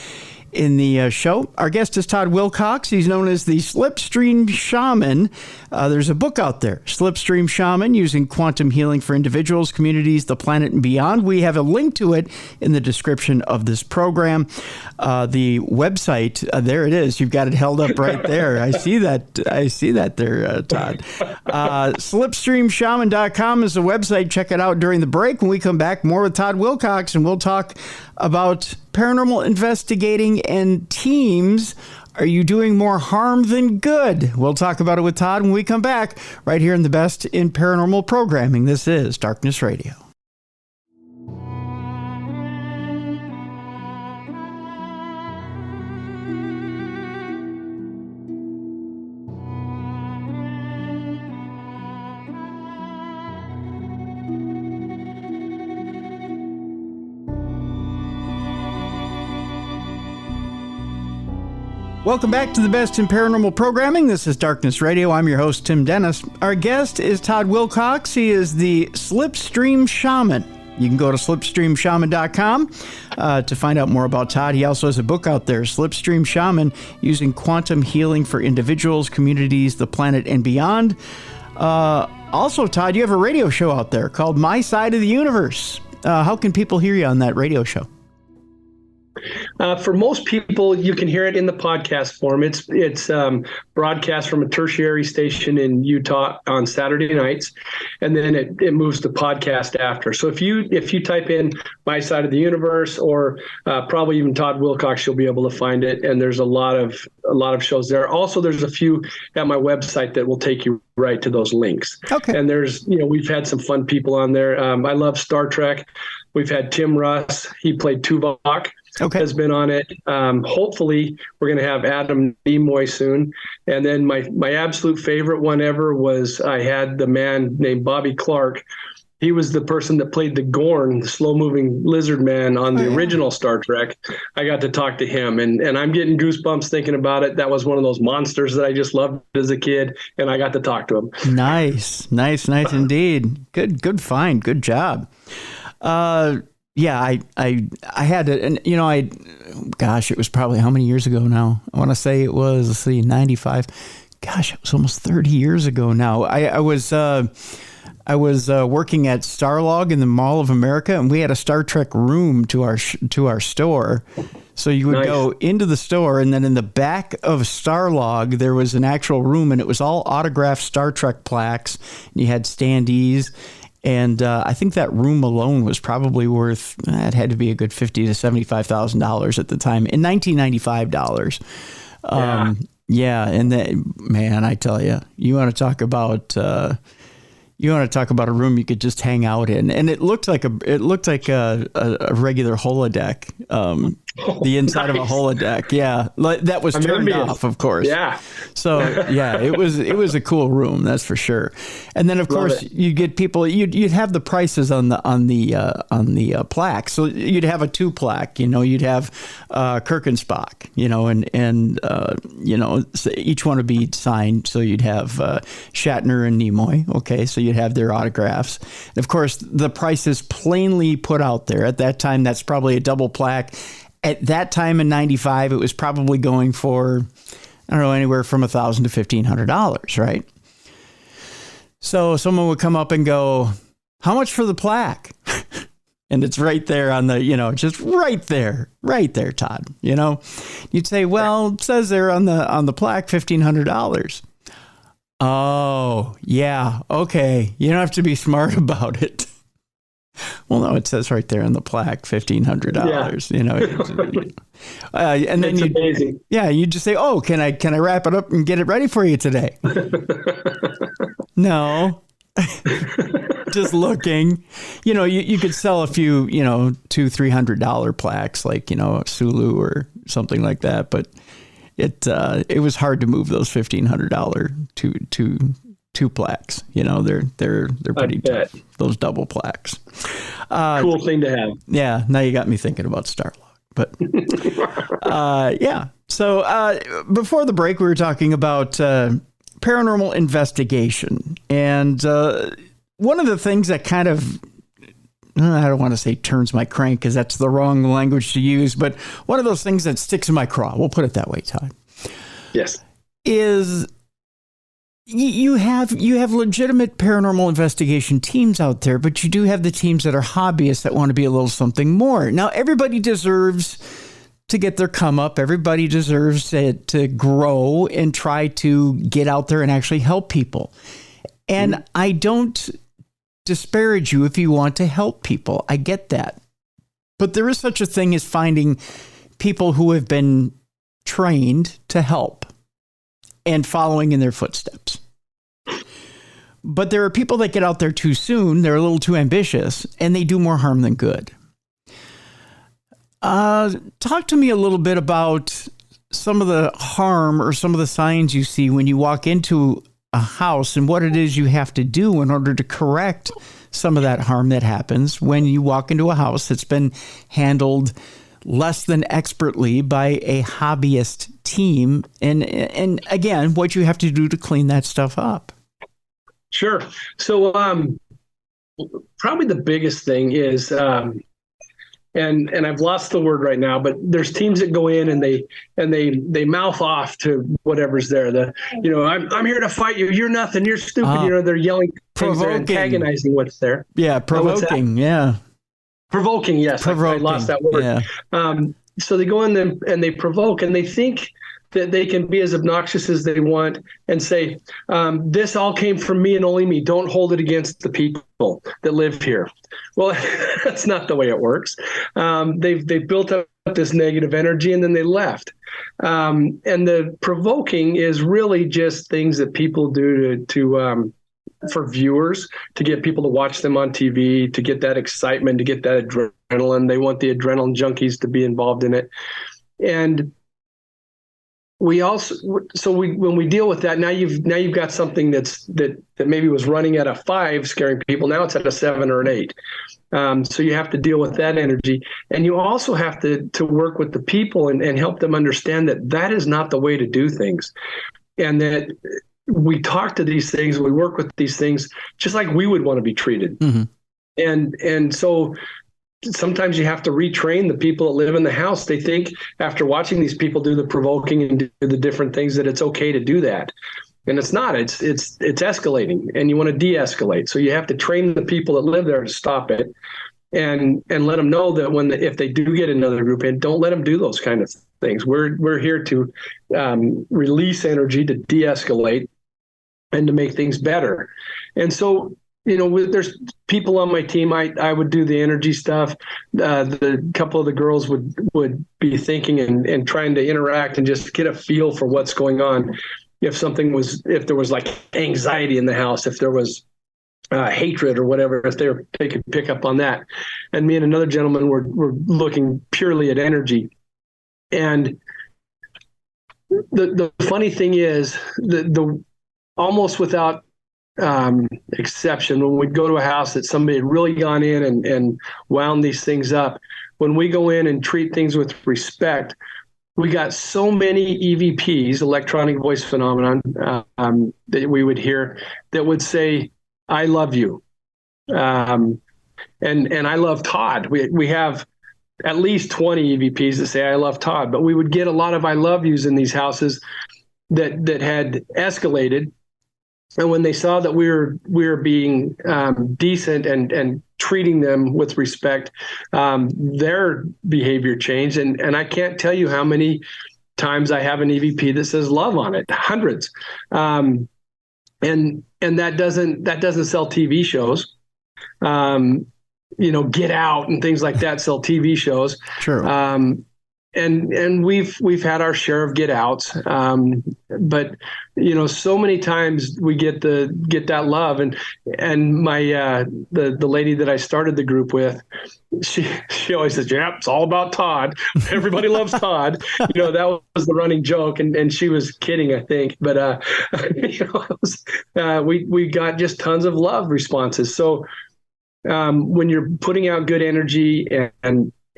show. Our guest is Todd Wilcox. He's known as the Slipstream Shaman. There's a book out there, Slipstream Shaman, using quantum healing for individuals, communities, the planet, and beyond. We have a link to it in the description of this program. The website, there it is. You've got it held up right there. I see that there, Todd. Slipstreamshaman.com is the website. Check it out during the break. When we come back, more with Todd Wilcox, and we'll talk about paranormal investigating and teams. Are you doing more harm than good? We'll talk about it with Todd when we come back, right here in the Best in Paranormal Programming. This is Darkness Radio. Welcome back to the Best in Paranormal Programming. This is Darkness Radio. I'm your host, Tim Dennis. Our guest is Todd Wilcox. He is the Slipstream Shaman. You can go to slipstreamshaman.com to find out more about Todd. He also has a book out there, Slipstream Shaman, using quantum healing for individuals, communities, the planet, and beyond. Also, Todd, you have a radio show out there called My Side of the Universe. How can people hear you on that radio show? For most people, you can hear it in the podcast form. It's broadcast from a tertiary station in Utah on Saturday nights, and then it moves to podcast after. So if you type in My Side of the Universe or probably even Todd Wilcox, you'll be able to find it. And there's a lot of shows there. Also, there's a few at my website that will take you right to those links. Okay. And there's we've had some fun people on there. I love Star Trek. We've had Tim Russ. He played Tuvok. Okay. Has been on it. Hopefully, we're going to have Adam Nimoy soon. And then my absolute favorite one ever was I had the man named Bobby Clark. He was the person that played the Gorn, the slow-moving lizard man on the original Star Trek. I got to talk to him, and I'm getting goosebumps thinking about it. That was one of those monsters that I just loved as a kid, and I got to talk to him. Nice indeed. Good find. Good job. Yeah, I had it, and gosh, it was probably how many years ago now? I want to say it was 95. Gosh, it was almost 30 years ago now. I was working at Starlog in the Mall of America, and we had a Star Trek room to our store. So you would go into the store, and then in the back of Starlog, there was an actual room, and it was all autographed Star Trek plaques. And you had standees. And I think that room alone was probably worth, it had to be a good $50,000 to $75,000 at the time, in 1995 dollars. Yeah, and man, I tell you, you want to talk about You want to talk about a room you could just hang out in, and it looked like a regular holodeck, the inside of a holodeck. Yeah, that was turned off, of course. Yeah. So yeah, it was a cool room, that's for sure. And then of course you get people. You'd have the prices on the plaque. So you'd have a 2 plaque. You'd have Kirkensbach. And so each one would be signed. So you'd have Shatner and Nimoy. Okay, so you'd have their autographs. And of course, the price is plainly put out there. At that time, that's probably a double plaque. At that time in '95, it was probably going for, I don't know, anywhere from $1,000 to $1,500, right? So someone would come up and go, "How much for the plaque?" And it's right there on the, just right there, Todd. You'd say, "Well, it says there on the plaque, $1,500." Oh, yeah. Okay. You don't have to be smart about it. Well, no, it says right there on the plaque, $1,500. And then it's amazing. Yeah, you just say, "Oh, can I wrap it up and get it ready for you today?" No. Just looking. You could sell a few, $200-$300 plaques, like, Sulu or something like that, but it was hard to move those $1,500 two plaques. They're pretty tough, those double plaques. Cool thing to have. Yeah. Now you got me thinking about Starlog, but yeah. So before the break, we were talking about paranormal investigation, and one of the things that kind of, I don't want to say turns my crank because that's the wrong language to use, but one of those things that sticks in my craw, we'll put it that way, Todd. Yes. Is you have legitimate paranormal investigation teams out there, but you do have the teams that are hobbyists that want to be a little something more. Now, everybody deserves to get their come up. Everybody deserves to grow and try to get out there and actually help people. And I don't disparage you if you want to help people. I get that. But there is such a thing as finding people who have been trained to help and following in their footsteps. But there are people that get out there too soon. They're a little too ambitious, and they do more harm than good. Talk to me a little bit about some of the harm or some of the signs you see when you walk into a house and what it is you have to do in order to correct some of that harm that happens when you walk into a house that's been handled less than expertly by a hobbyist team. And again, what you have to do to clean that stuff up. Sure. So probably the biggest thing is, and I've lost the word right now, but there's teams that go in and they mouth off to whatever's there. I'm here to fight you. You're nothing. You're stupid. They're yelling things. They're antagonizing what's there. Yeah, provoking. Yeah. Provoking, yes. Provoking. I lost that word. Yeah. So they go in and they provoke, and they think that they can be as obnoxious as they want and say, this all came from me and only me. Don't hold it against the people that live here. Well, that's not the way it works. They've built up this negative energy, and then they left. And the provoking is really just things that people do to for viewers, to get people to watch them on TV, to get that excitement, to get that adrenaline. They want the adrenaline junkies to be involved in it. And we also, when we deal with that, now you've got something that maybe was running at a 5, scaring people. Now it's at a 7 or an 8. So you have to deal with that energy, and you also have to work with the people and help them understand that is not the way to do things, and that we talk to these things, we work with these things just like we would want to be treated. Mm-hmm. And so sometimes you have to retrain the people that live in the house. They think after watching these people do the provoking and do the different things that it's okay to do that. And it's not. It's escalating, and you want to de-escalate. So you have to train the people that live there to stop it, and let them know that if they do get another group in, don't let them do those kind of things. We're here to release energy, to de-escalate, and to make things better. And so, there's people on my team. I would do the energy stuff. The couple of the girls would be thinking and trying to interact and just get a feel for what's going on. If there was like anxiety in the house, if there was hatred or whatever, if they could pick up on that. And me and another gentleman were looking purely at energy. And the funny thing is, the almost without exception, when we'd go to a house that somebody had really gone in and wound these things up, when we go in and treat things with respect, we got so many EVPs, electronic voice phenomenon, that we would hear that would say, "I love you," and "I love Todd." We have at least 20 EVPs that say, "I love Todd," but we would get a lot of "I love yous" in these houses that had escalated. And when they saw that we were being decent and treating them with respect, their behavior changed. And I can't tell you how many times I have an EVP that says "love" on it, hundreds. And that doesn't sell TV shows. Get Out and things like that sell TV shows. True. And we've had our share of get outs, but so many times we get that love, and my the lady that I started the group with, she always says, "Yeah, it's all about Todd. Everybody loves Todd." That was the running joke, and she was kidding, I think. But we got just tons of love responses. So when you're putting out good energy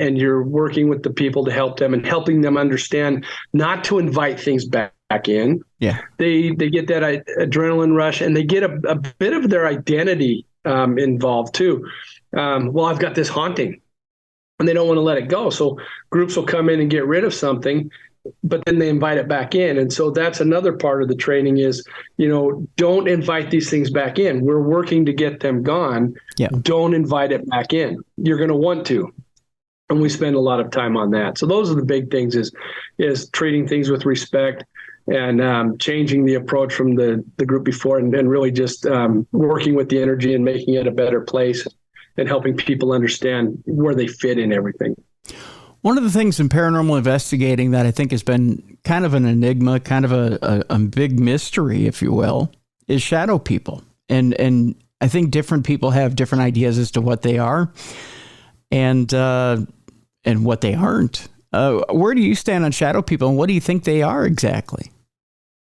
and you're working with the people to help them and helping them understand not to invite things back in. Yeah. They get that adrenaline rush, and they get a bit of their identity involved too. Well, I've got this haunting, and they don't want to let it go. So groups will come in and get rid of something, but then they invite it back in. And so that's another part of the training is, don't invite these things back in. We're working to get them gone. Yeah. Don't invite it back in. You're going to want to. And we spend a lot of time on that. So those are the big things is treating things with respect and changing the approach from the group before and really just working with the energy and making it a better place and helping people understand where they fit in everything. One of the things in paranormal investigating that I think has been kind of an enigma, kind of a big mystery, if you will, is shadow people. And I think different people have different ideas as to what they are and what they aren't. Where do you stand on shadow people, and what do you think they are exactly?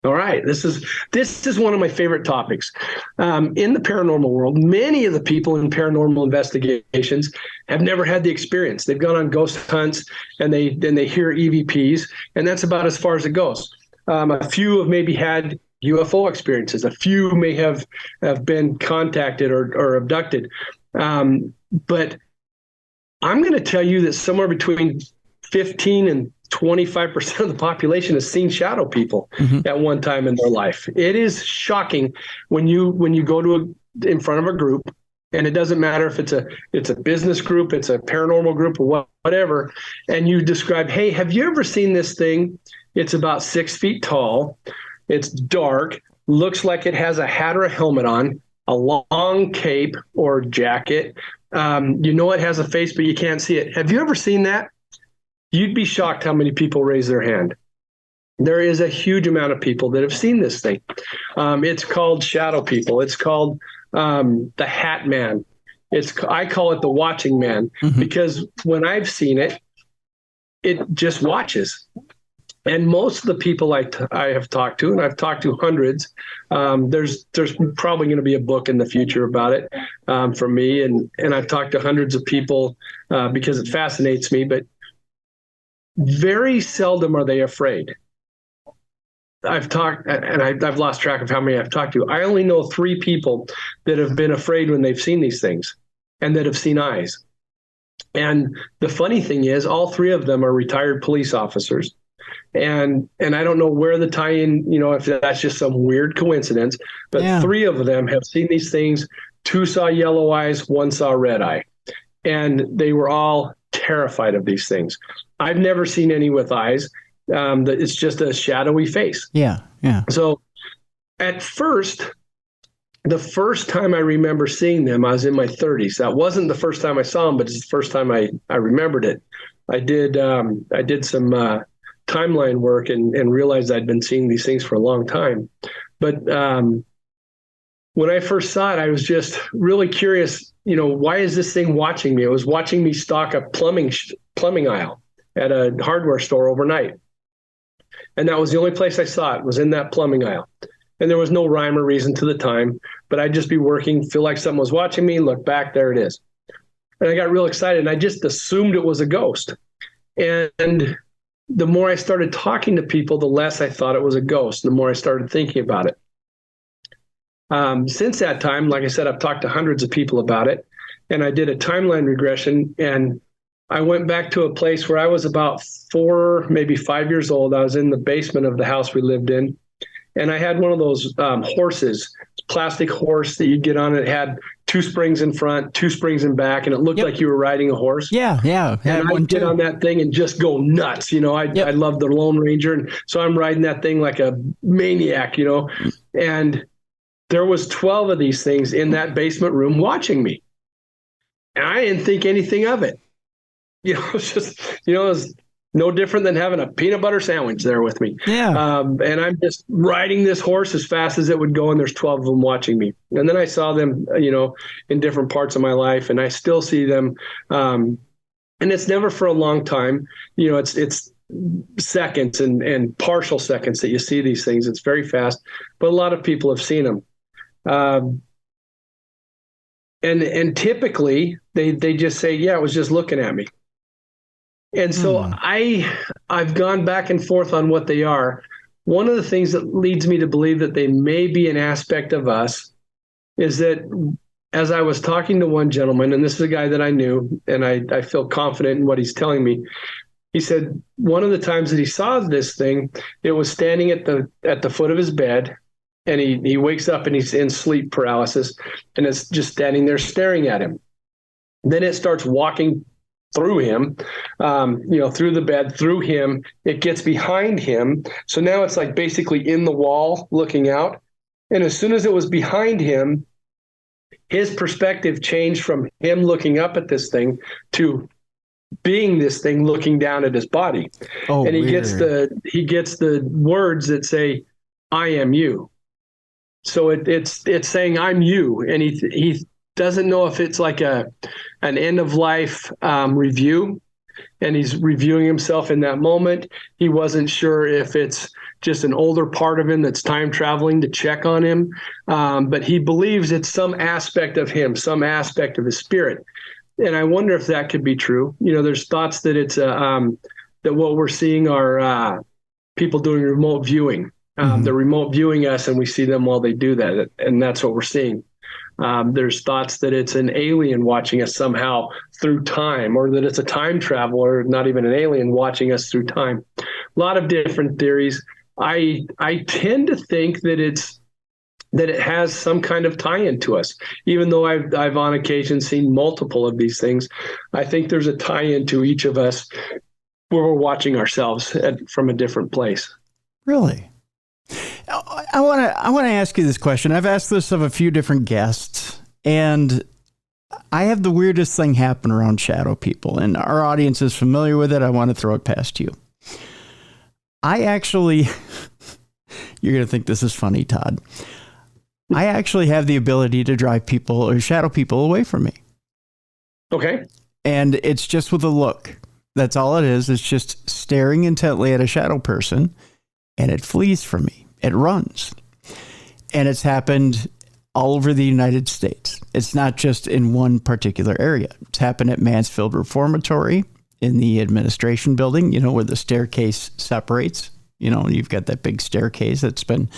All right. This is one of my favorite topics. In the paranormal world, many of the people in paranormal investigations have never had the experience. They've gone on ghost hunts and they hear EVPs, and that's about as far as it goes. A few have maybe had UFO experiences. A few may have been contacted or abducted. But I'm going to tell you that somewhere between 15 and 25% of the population has seen shadow people at one time in their life. It is shocking when you go in front of a group, and it doesn't matter if it's a business group, it's a paranormal group, or whatever, and you describe, "Hey, have you ever seen this thing? It's about 6 feet tall. It's dark, looks like it has a hat or a helmet on, a long cape or jacket. It has a face, but you can't see it. Have you ever seen that?" You'd be shocked how many people raise their hand. There is a huge amount of people that have seen this thing. It's called shadow people. It's called the Hat Man. I call it the Watching Man because when I've seen it, it just watches. And most of the people I have talked to, and I've talked to hundreds, there's probably going to be a book in the future about it from me. And I've talked to hundreds of people because it fascinates me, but very seldom are they afraid. I've talked, and I've lost track of how many I've talked to. I only know 3 people that have been afraid when they've seen these things and that have seen eyes. And the funny thing is, all 3 of them are retired police officers. And I don't know where the tie-in, if that's just some weird coincidence, but 3 of them have seen these things. 2 saw yellow eyes, 1 saw red eye. And they were all terrified of these things. I've never seen any with eyes. It's just a shadowy face. Yeah. So at first, the first time I remember seeing them, I was in my 30s. That wasn't the first time I saw them, but it's the first time I remembered it. I did some timeline work and realized I'd been seeing these things for a long time. But when I first saw it, I was just really curious, why is this thing watching me? It was watching me stock a plumbing aisle at a hardware store overnight. And that was the only place I saw it, was in that plumbing aisle. And there was no rhyme or reason to the time, but I'd just be working, feel like someone was watching me, look back, there it is. And I got real excited, and I just assumed it was a ghost. And the more I started talking to people, the less I thought it was a ghost, the more I started thinking about it. Since that time, like I said, I've talked to hundreds of people about it, and I did a timeline regression, and I went back to a place where I was about 4, maybe 5 years old. I was in the basement of the house we lived in, and I had one of those horses, plastic horse that you'd get on. It had 2 springs in front, 2 springs in back, and it looked like you were riding a horse. Yeah. And I'd get on that thing and just go nuts. I love the Lone Ranger, and so I'm riding that thing like a maniac, and there was 12 of these things in that basement room watching me. And I didn't think anything of it. It's just, it was no different than having a peanut butter sandwich there with me. Yeah. And I'm just riding this horse as fast as it would go, and there's 12 of them watching me. And then I saw them, in different parts of my life, and I still see them. And it's never for a long time. It's seconds and partial seconds that you see these things. It's very fast, but a lot of people have seen them. And typically they just say, yeah, it was just looking at me. And so I've gone back and forth on what they are. One of the things that leads me to believe that they may be an aspect of us is that, as I was talking to one gentleman, and this is a guy that I knew, and I feel confident in what he's telling me. He said one of the times that he saw this thing, it was standing at the foot of his bed, and he wakes up and he's in sleep paralysis, and it's just standing there staring at him. Then it starts walking through him, through the bed, through him. It gets behind him. So now it's like basically in the wall looking out. And as soon as it was behind him, his perspective changed from him looking up at this thing to being this thing looking down at his body. Oh, and he weird. gets the words that say, "I am you." So it's saying, "I'm you." And he doesn't know if it's like an end of life review, and he's reviewing himself in that moment. He wasn't sure if it's just an older part of him that's time traveling to check on him, but he believes it's some aspect of him, some aspect of his spirit. And I wonder if that could be true. There's thoughts that it's that what we're seeing are people doing remote viewing. They're remote viewing us, and we see them while they do that, and that's what we're seeing. There's thoughts that it's an alien watching us somehow through time, or that it's a time traveler, not even an alien, watching us through time. A lot of different theories. I tend to think that it has some kind of tie-in to us. Even though I've on occasion seen multiple of these things, I think there's a tie-in to each of us where we're watching ourselves from a different place. Really? I want to ask you this question. I've asked this of a few different guests, and I have the weirdest thing happen around shadow people, and our audience is familiar with it. I want to throw it past you. I actually, you're going to think this is funny, Todd. I actually have the ability to drive people or shadow people away from me. Okay. And it's just with a look. That's all it is. It's just staring intently at a shadow person, and it flees from me. It runs. And it's happened all over the United States. It's not just in one particular area. It's happened at Mansfield Reformatory in the administration building, where the staircase separates, and you've got that big staircase that's been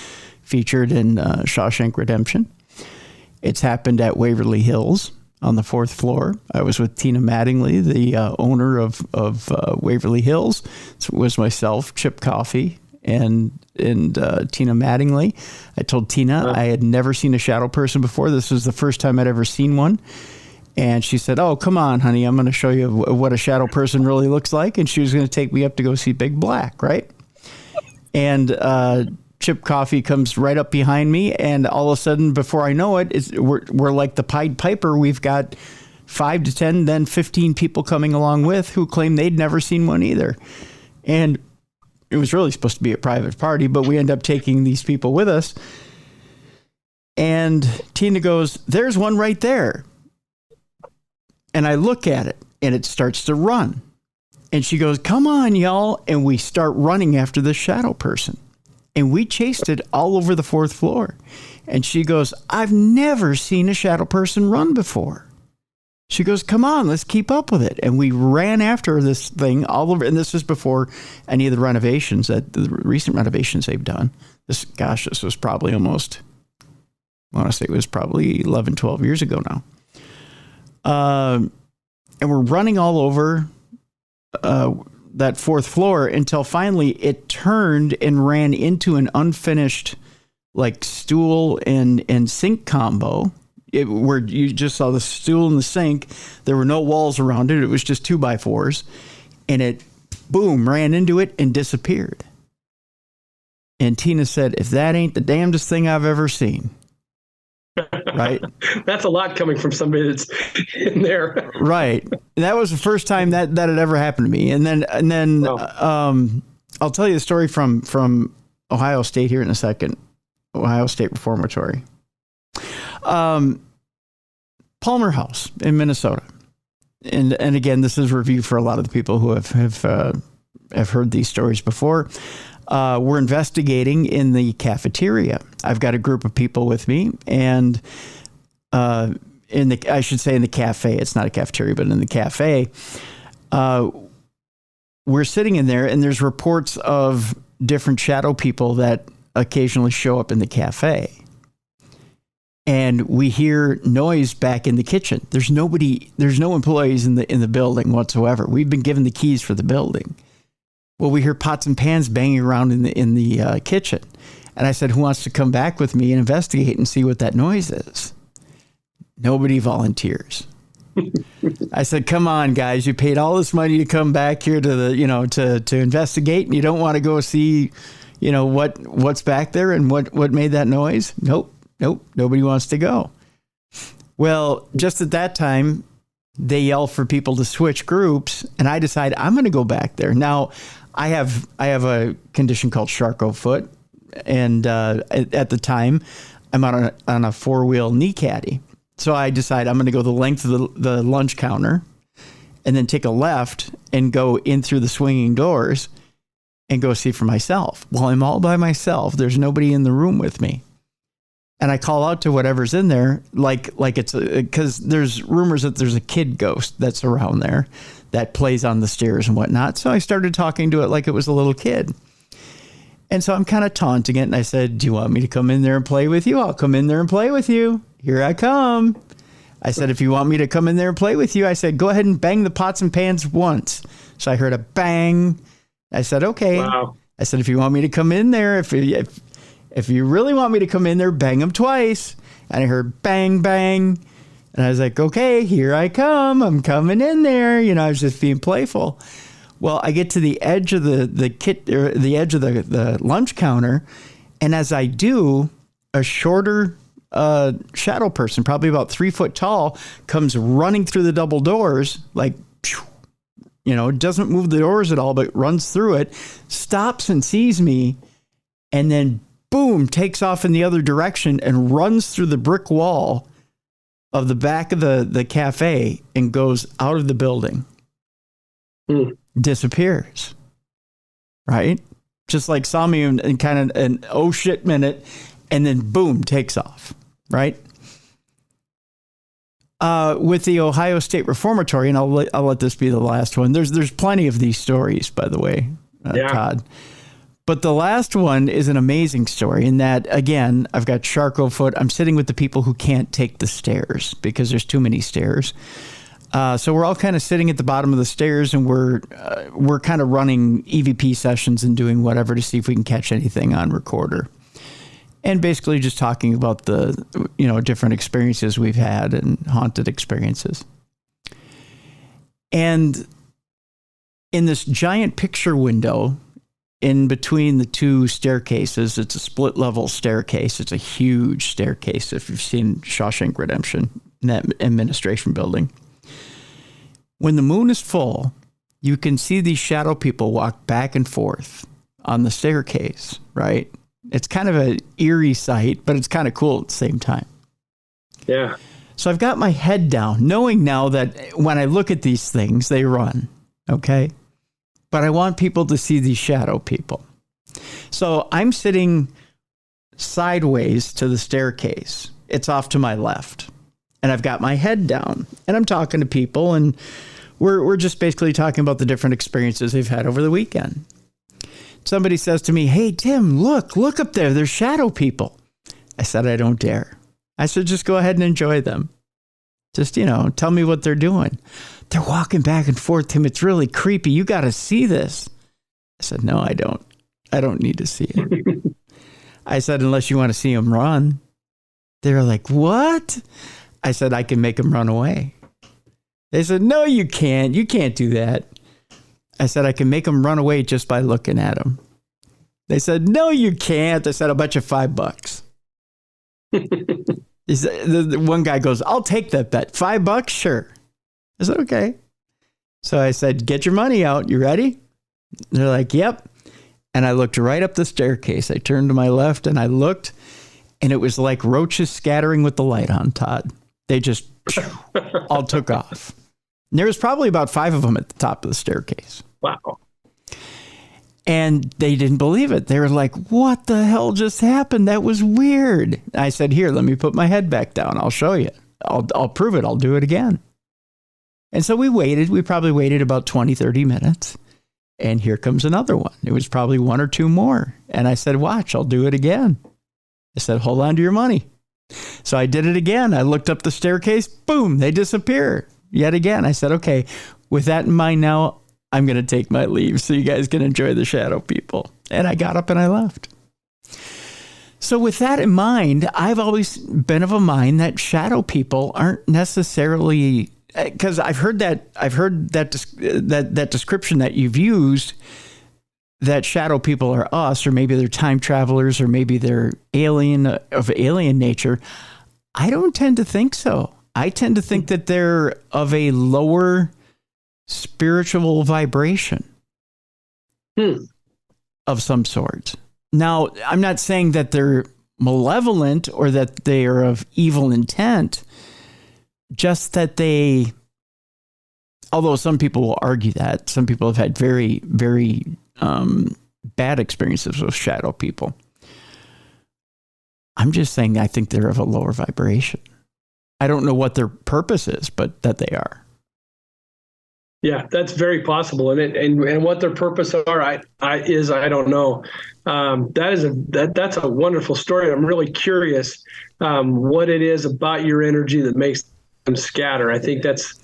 featured in Shawshank Redemption. It's happened at Waverly Hills on the 4th floor. I was with Tina Mattingly, the owner of Waverly Hills. It was myself, Chip Coffey, and Tina Mattingly. I told Tina I had never seen a shadow person before. This was the first time I'd ever seen one. And she said, "Oh, come on, honey. I'm going to show you what a shadow person really looks like." And she was going to take me up to go see Big Black, right? And Chip Coffey comes right up behind me. And all of a sudden, before I know it, we're like the Pied Piper. We've got 5 to 10, then 15 people coming along with who claim they'd never seen one either. And it was really supposed to be a private party, but we end up taking these people with us. And Tina goes, there's one right there. And I look at it, and it starts to run. And she goes, come on, y'all. And we start running after the shadow person. And we chased it all over the 4th floor. And she goes, I've never seen a shadow person run before. She goes, come on, let's keep up with it. And we ran after this thing all over. And this was before any of the renovations, the recent renovations they've done. This was probably almost, I want to say it was probably 11, 12 years ago now. And we're running all over that 4th floor until finally it turned and ran into an unfinished like stool and sink combo, where you just saw the stool and the sink. There were no walls around it. It was just 2x4s, and it, boom, ran into it and disappeared. And Tina said, if that ain't the damnedest thing I've ever seen. Right. That's a lot coming from somebody that's in there. Right. That was the first time that had ever happened to me. And then I'll tell you the story from Ohio State here in a second. Ohio State Reformatory. Palmer House in Minnesota. And again, this is a review for a lot of the people who have heard these stories before. We're investigating in the cafeteria. I've got a group of people with me, and in the cafe. It's not a cafeteria, but in the cafe, we're sitting in there, and there's reports of different shadow people that occasionally show up in the cafe. And we hear noise back in the kitchen. There's no employees in the building whatsoever. We've been given the keys for the building. Well, we hear pots and pans banging around in the kitchen. And I said, who wants to come back with me and investigate and see what that noise is? Nobody volunteers. I said, come on, guys, you paid all this money to come back here to investigate, and you don't want to go see, what's back there and what made that noise? Nope, nobody wants to go. Well, just at that time, they yell for people to switch groups, and I decide I'm going to go back there. Now, I have a condition called Charcot foot, and at the time, I'm on a 4-wheel knee caddy. So I decide I'm going to go the length of the lunch counter and then take a left and go in through the swinging doors and go see for myself. Well, I'm all by myself. There's nobody in the room with me. And I call out to whatever's in there, like it's because there's rumors that there's a kid ghost that's around there that plays on the stairs and whatnot. So I started talking to it like it was a little kid. And so I'm kind of taunting it. And I said, do you want me to come in there and play with you? I'll come in there and play with you. Here I come. I said, if you want me to come in there and play with you, I said, go ahead and bang the pots and pans once. So I heard a bang. I said, okay. Wow. I said, if you want me to come in there, if you really want me to come in there, bang them twice. And I heard bang, bang. And I was like, okay, here I come. I'm coming in there. I was just being playful. Well, I get to the edge of the edge of the lunch counter. And as I do, a shorter shadow person, probably about 3 foot tall, comes running through the double doors, like, doesn't move the doors at all, but runs through it, stops and sees me, and then boom, takes off in the other direction and runs through the brick wall of the back of the cafe and goes out of the building. Disappears. Right? Just like saw me in kind of an oh shit minute, and then boom, takes off. Right? With the Ohio State Reformatory, and I'll let this be the last one. There's plenty of these stories, by the way, Todd. But the last one is an amazing story in that, again, I've got Charcot foot. I'm sitting with the people who can't take the stairs because there's too many stairs. So we're all kind of sitting at the bottom of the stairs, and we're kind of running EVP sessions and doing whatever to see if we can catch anything on recorder. And basically just talking about the, different experiences we've had and haunted experiences. And in this giant picture window in between the two staircases, it's a split level staircase. It's a huge staircase. If you've seen Shawshank Redemption in that administration building. When the moon is full, you can see these shadow people walk back and forth on the staircase, right? It's kind of an eerie sight, but it's kind of cool at the same time. Yeah. So I've got my head down, knowing now that when I look at these things, they run. Okay. But I want people to see these shadow people. So I'm sitting sideways to the staircase. It's off to my left. And I've got my head down and I'm talking to people, and we're just basically talking about the different experiences they've had over the weekend. Somebody says to me, "Hey, Tim, look up there. There's shadow people." I said, "I don't dare." I said, "Just go ahead and enjoy them. Just, tell me what they're doing." "They're walking back and forth, Tim. It's really creepy. You got to see this." I said, "No, I don't. I don't need to see it." I said, "Unless you want to see them run." They were like, "What?" I said, "I can make them run away." They said, "No, you can't. You can't do that." I said, "I can make them run away just by looking at them." They said, "No, you can't." I said, "I'll bet you $5. The one guy goes, "I'll take that bet. $5? Sure." I said, "Okay." So I said, "Get your money out. You ready?" They're like, "Yep." And I looked right up the staircase. I turned to my left and I looked, and it was like roaches scattering with the light on, Todd. They just all took off. And there was probably about 5 of them at the top of the staircase. Wow. And they didn't believe it. They were like, "What the hell just happened? That was weird." I said, "Here, let me put my head back down. I'll show you. I'll prove it. I'll do it again." And so we waited. We probably waited about 20, 30 minutes. And here comes another one. It was probably 1 or 2 more. And I said, "Watch, I'll do it again." I said, "Hold on to your money." So I did it again. I looked up the staircase. Boom, they disappear yet again. I said, "Okay, with that in mind now, I'm going to take my leave so you guys can enjoy the shadow people." And I got up and I left. So with that in mind, I've always been of a mind that shadow people aren't necessarily, because I've heard that description that you've used, that shadow people are us, or maybe they're time travelers, or maybe they're alien nature. I don't tend to think so. I tend to think that they're of a lower spiritual vibration of some sort. Now, I'm not saying that they're malevolent or that they are of evil intent, just that they, although some people will argue that, some people have had very, very bad experiences with shadow people. I'm just saying I think they're of a lower vibration. I don't know what their purpose is, but that they are. Yeah, that's very possible, and what their purpose are, I don't know. That's a wonderful story. I'm really curious what it is about your energy that makes them scatter. I think that's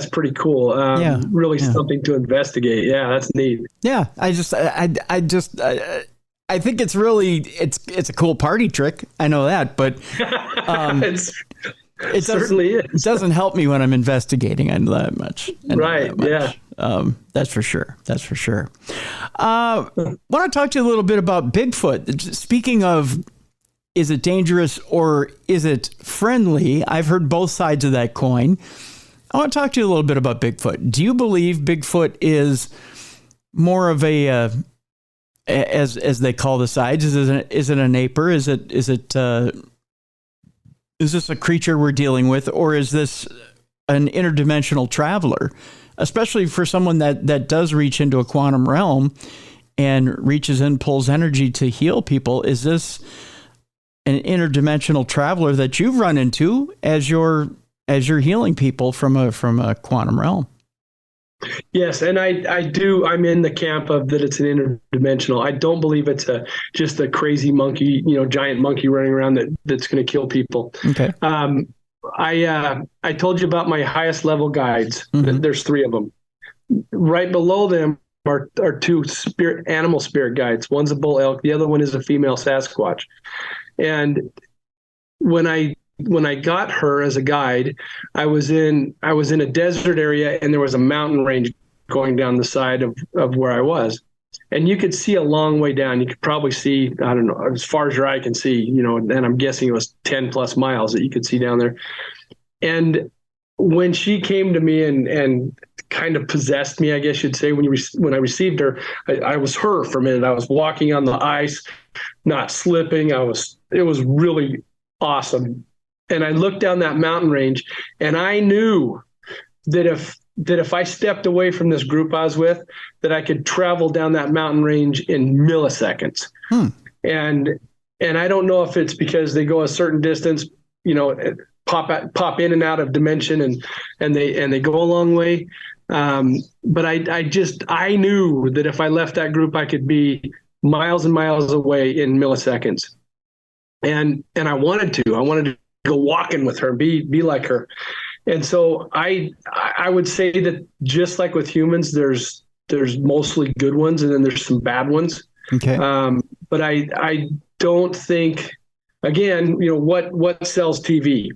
pretty cool. Really something to investigate. Yeah, that's neat. Yeah, I think it's really it's a cool party trick. I know that, but it certainly is. It doesn't help me when I'm investigating. I know that much. Right. Yeah. That's for sure. That's for sure. Want to talk to you a little bit about Bigfoot. Speaking of, is it dangerous or is it friendly? I've heard both sides of that coin. I want to talk to you a little bit about Bigfoot. Do you believe Bigfoot is more of a, as they call the sides? Is it an aper? Is this a creature we're dealing with, or is this an interdimensional traveler? Especially for someone that does reach into a quantum realm and reaches in, pulls energy to heal people. Is this an interdimensional traveler that you've run into as you're healing people from a quantum realm? Yes, and I do. I'm in the camp of that it's an interdimensional. I don't believe it's just a crazy monkey, giant monkey running around that's going to kill people. Okay. I told you about my highest level guides. Mm-hmm. There's 3 of them. Right below them are 2 animal spirit guides. One's a bull elk. The other one is a female Sasquatch. And when I got her as a guide, I was in a desert area, and there was a mountain range going down the side of where I was. And you could see a long way down. You could probably see, I don't know, as far as your eye can see, and I'm guessing it was 10 plus miles that you could see down there. And when she came to me and kind of possessed me, I guess you'd say. When I received her, I was her for a minute. I was walking on the ice, not slipping. It was really awesome. And I looked down that mountain range, and I knew that if I stepped away from this group I was with, that I could travel down that mountain range in milliseconds. And I don't know if it's because they go a certain distance, pop in and out of dimension, and they go a long way. But I knew that if I left that group, I could be miles and miles away in milliseconds. And I wanted to go walking with her and be like her. And so I would say that just like with humans, there's mostly good ones, and then there's some bad ones. Okay. But I don't think, again, what sells TV?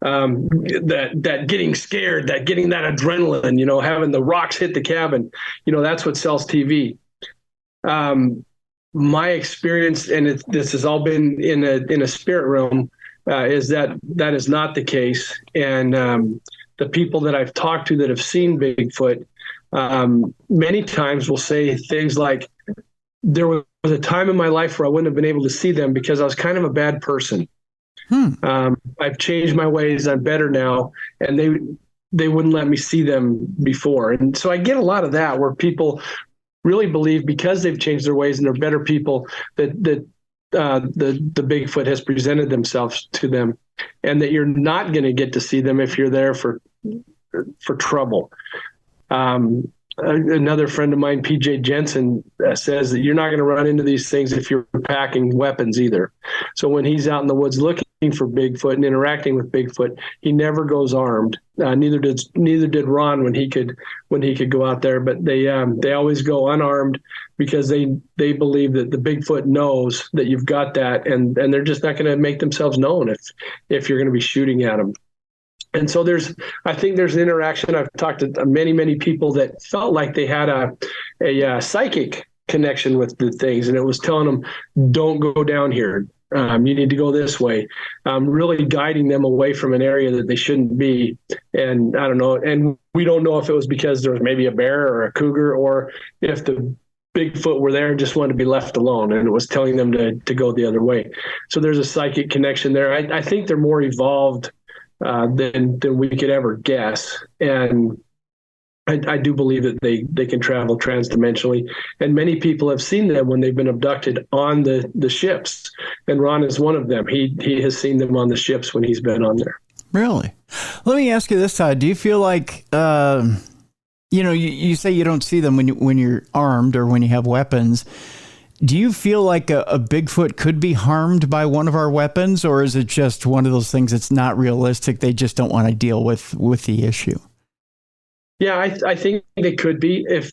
That getting scared, that getting that adrenaline, having the rocks hit the cabin, that's what sells TV. My experience, and this has all been in a spirit realm, is that is not the case. And the people that I've talked to that have seen Bigfoot, many times will say things like, there was a time in my life where I wouldn't have been able to see them because I was kind of a bad person. I've changed my ways. I'm better now. And they wouldn't let me see them before. And so I get a lot of that, where people really believe because they've changed their ways and they're better people, that the Bigfoot has presented themselves to them, and that you're not going to get to see them if you're there for trouble. Another friend of mine, PJ Jensen, says that you're not going to run into these things if you're packing weapons either. So when he's out in the woods looking for Bigfoot and interacting with Bigfoot, he never goes armed. Neither did Ron when he could go out there. But they always go unarmed, because they believe that the Bigfoot knows that you've got that, and they're just not going to make themselves known if you're going to be shooting at them. And so I think there's an interaction. I've talked to many, many people that felt like they had a psychic connection with the things, and it was telling them, don't go down here. You need to go this way. Really guiding them away from an area that they shouldn't be. And I don't know. And we don't know if it was because there was maybe a bear or a cougar, or if the Bigfoot were there and just wanted to be left alone, and it was telling them to go the other way. So there's a psychic connection there. I think they're more evolved than we could ever guess. And I do believe that they can travel transdimensionally. And many people have seen them when they've been abducted on the ships. And Ron is one of them. He has seen them on the ships when he's been on there. Really? Let me ask you this, Todd. Do you feel like, you say you don't see them when you're armed or when you have weapons. Do you feel like a Bigfoot could be harmed by one of our weapons, or is it just one of those things that's not realistic? They just don't want to deal with the issue. Yeah, I think they could be if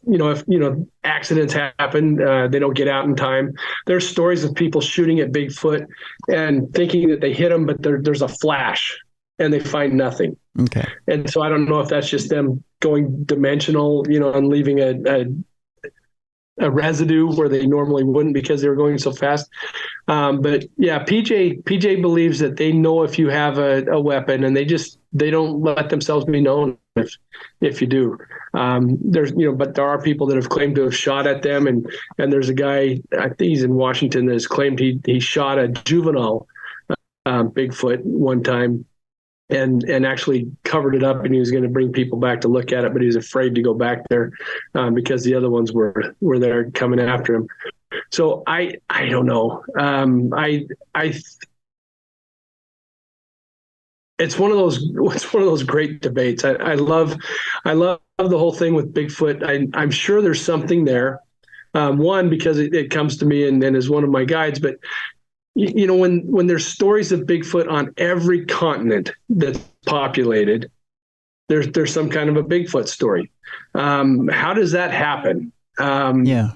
accidents happen, they don't get out in time. There's stories of people shooting at Bigfoot and thinking that they hit them, but there's a flash and they find nothing. Okay. And so I don't know if that's just them going dimensional, and leaving a residue where they normally wouldn't because they were going so fast. But yeah, PJ believes that they know if you have a weapon, and they don't let themselves be known if you do. But there are people that have claimed to have shot at them, and there's a guy, I think he's in Washington, that has claimed he shot a juvenile Bigfoot one time, and actually covered it up, and he was going to bring people back to look at it, but he was afraid to go back there because the other ones were there coming after him. So I don't know. It's one of those great debates. I love the whole thing with Bigfoot. I'm sure there's something there. One, because it comes to me and is one of my guides, but when there's stories of Bigfoot on every continent that's populated, there's some kind of a Bigfoot story. How does that happen? Yeah.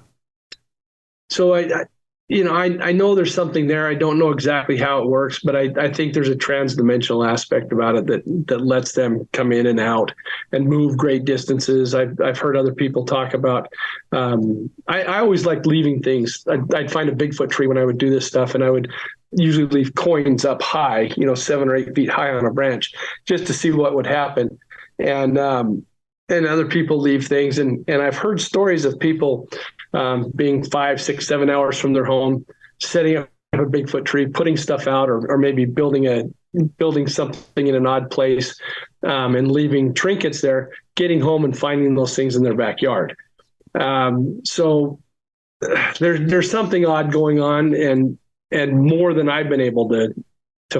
So I know there's something there. I don't know exactly how it works, but I think there's a transdimensional aspect about it that lets them come in and out and move great distances. I've heard other people talk about. I always liked leaving things. I'd find a Bigfoot tree when I would do this stuff, and I would usually leave coins up high, 7 or 8 feet high on a branch, just to see what would happen. And other people leave things. And I've heard stories of people being 5, 6, 7 hours from their home, setting up a Bigfoot tree, putting stuff out, or maybe building something in an odd place, and leaving trinkets there, getting home and finding those things in their backyard. So there's something odd going on, and more than I've been able to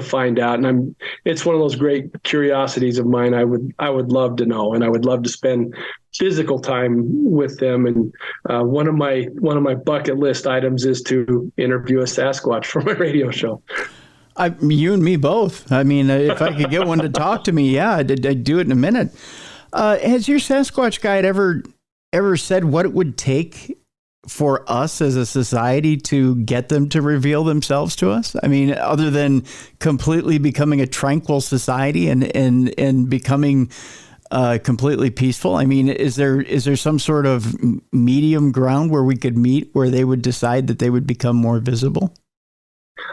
find out. And it's one of those great curiosities of mine. I would love to know, and I would love to spend physical time with them. And one of my bucket list items is to interview a Sasquatch for my radio show. You and me both. I mean, if I could get one to talk to me, yeah, I'd do it in a minute. Has your Sasquatch guide ever said what it would take for us as a society to get them to reveal themselves to us? I mean, other than completely becoming a tranquil society and becoming completely peaceful. I mean, is there some sort of medium ground where we could meet where they would decide that they would become more visible?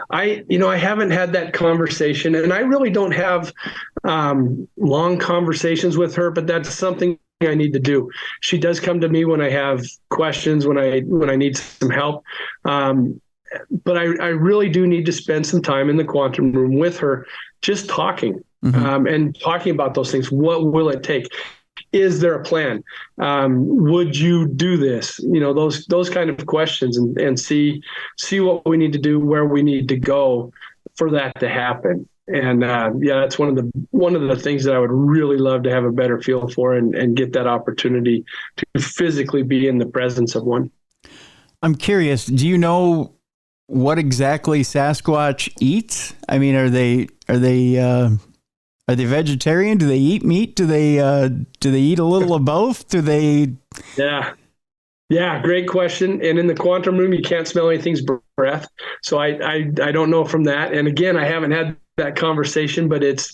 I haven't had that conversation, and I really don't have long conversations with her, but that's something I need to do. She does come to me when I have questions, when I need some help. But I really do need to spend some time in the quantum room with her, just talking, and talking about those things. What will it take? Is there a plan? Would you do this? Those kind of questions, and see what we need to do, where we need to go for that to happen. And that's one of the things that I would really love to have a better feel for, and get that opportunity to physically be in the presence of one. I'm curious. Do you know what exactly Sasquatch eats? I mean, are they vegetarian? Do they eat meat? Do they eat a little of both? Do they? Yeah, great question. And in the quantum room, you can't smell anything's breath. So I don't know from that. And again, I haven't had that conversation, but it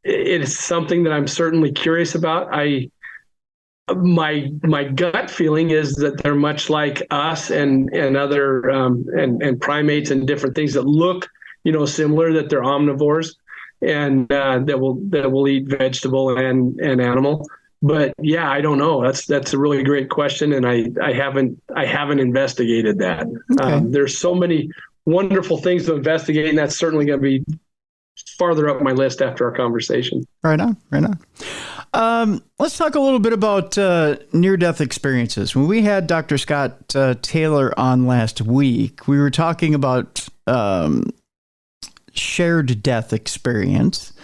is something that I'm certainly curious about. My gut feeling is that they're much like us and other and primates and different things that look similar, that they're omnivores, and that will eat vegetable and animal. But yeah, I don't know. That's a really great question, and I haven't investigated that. Okay. There's so many wonderful things to investigate, and that's certainly going to be farther up my list after our conversation. Right on. Let's talk a little bit about near-death experiences. When we had Dr. Scott Taylor on last week, we were talking about shared death experience.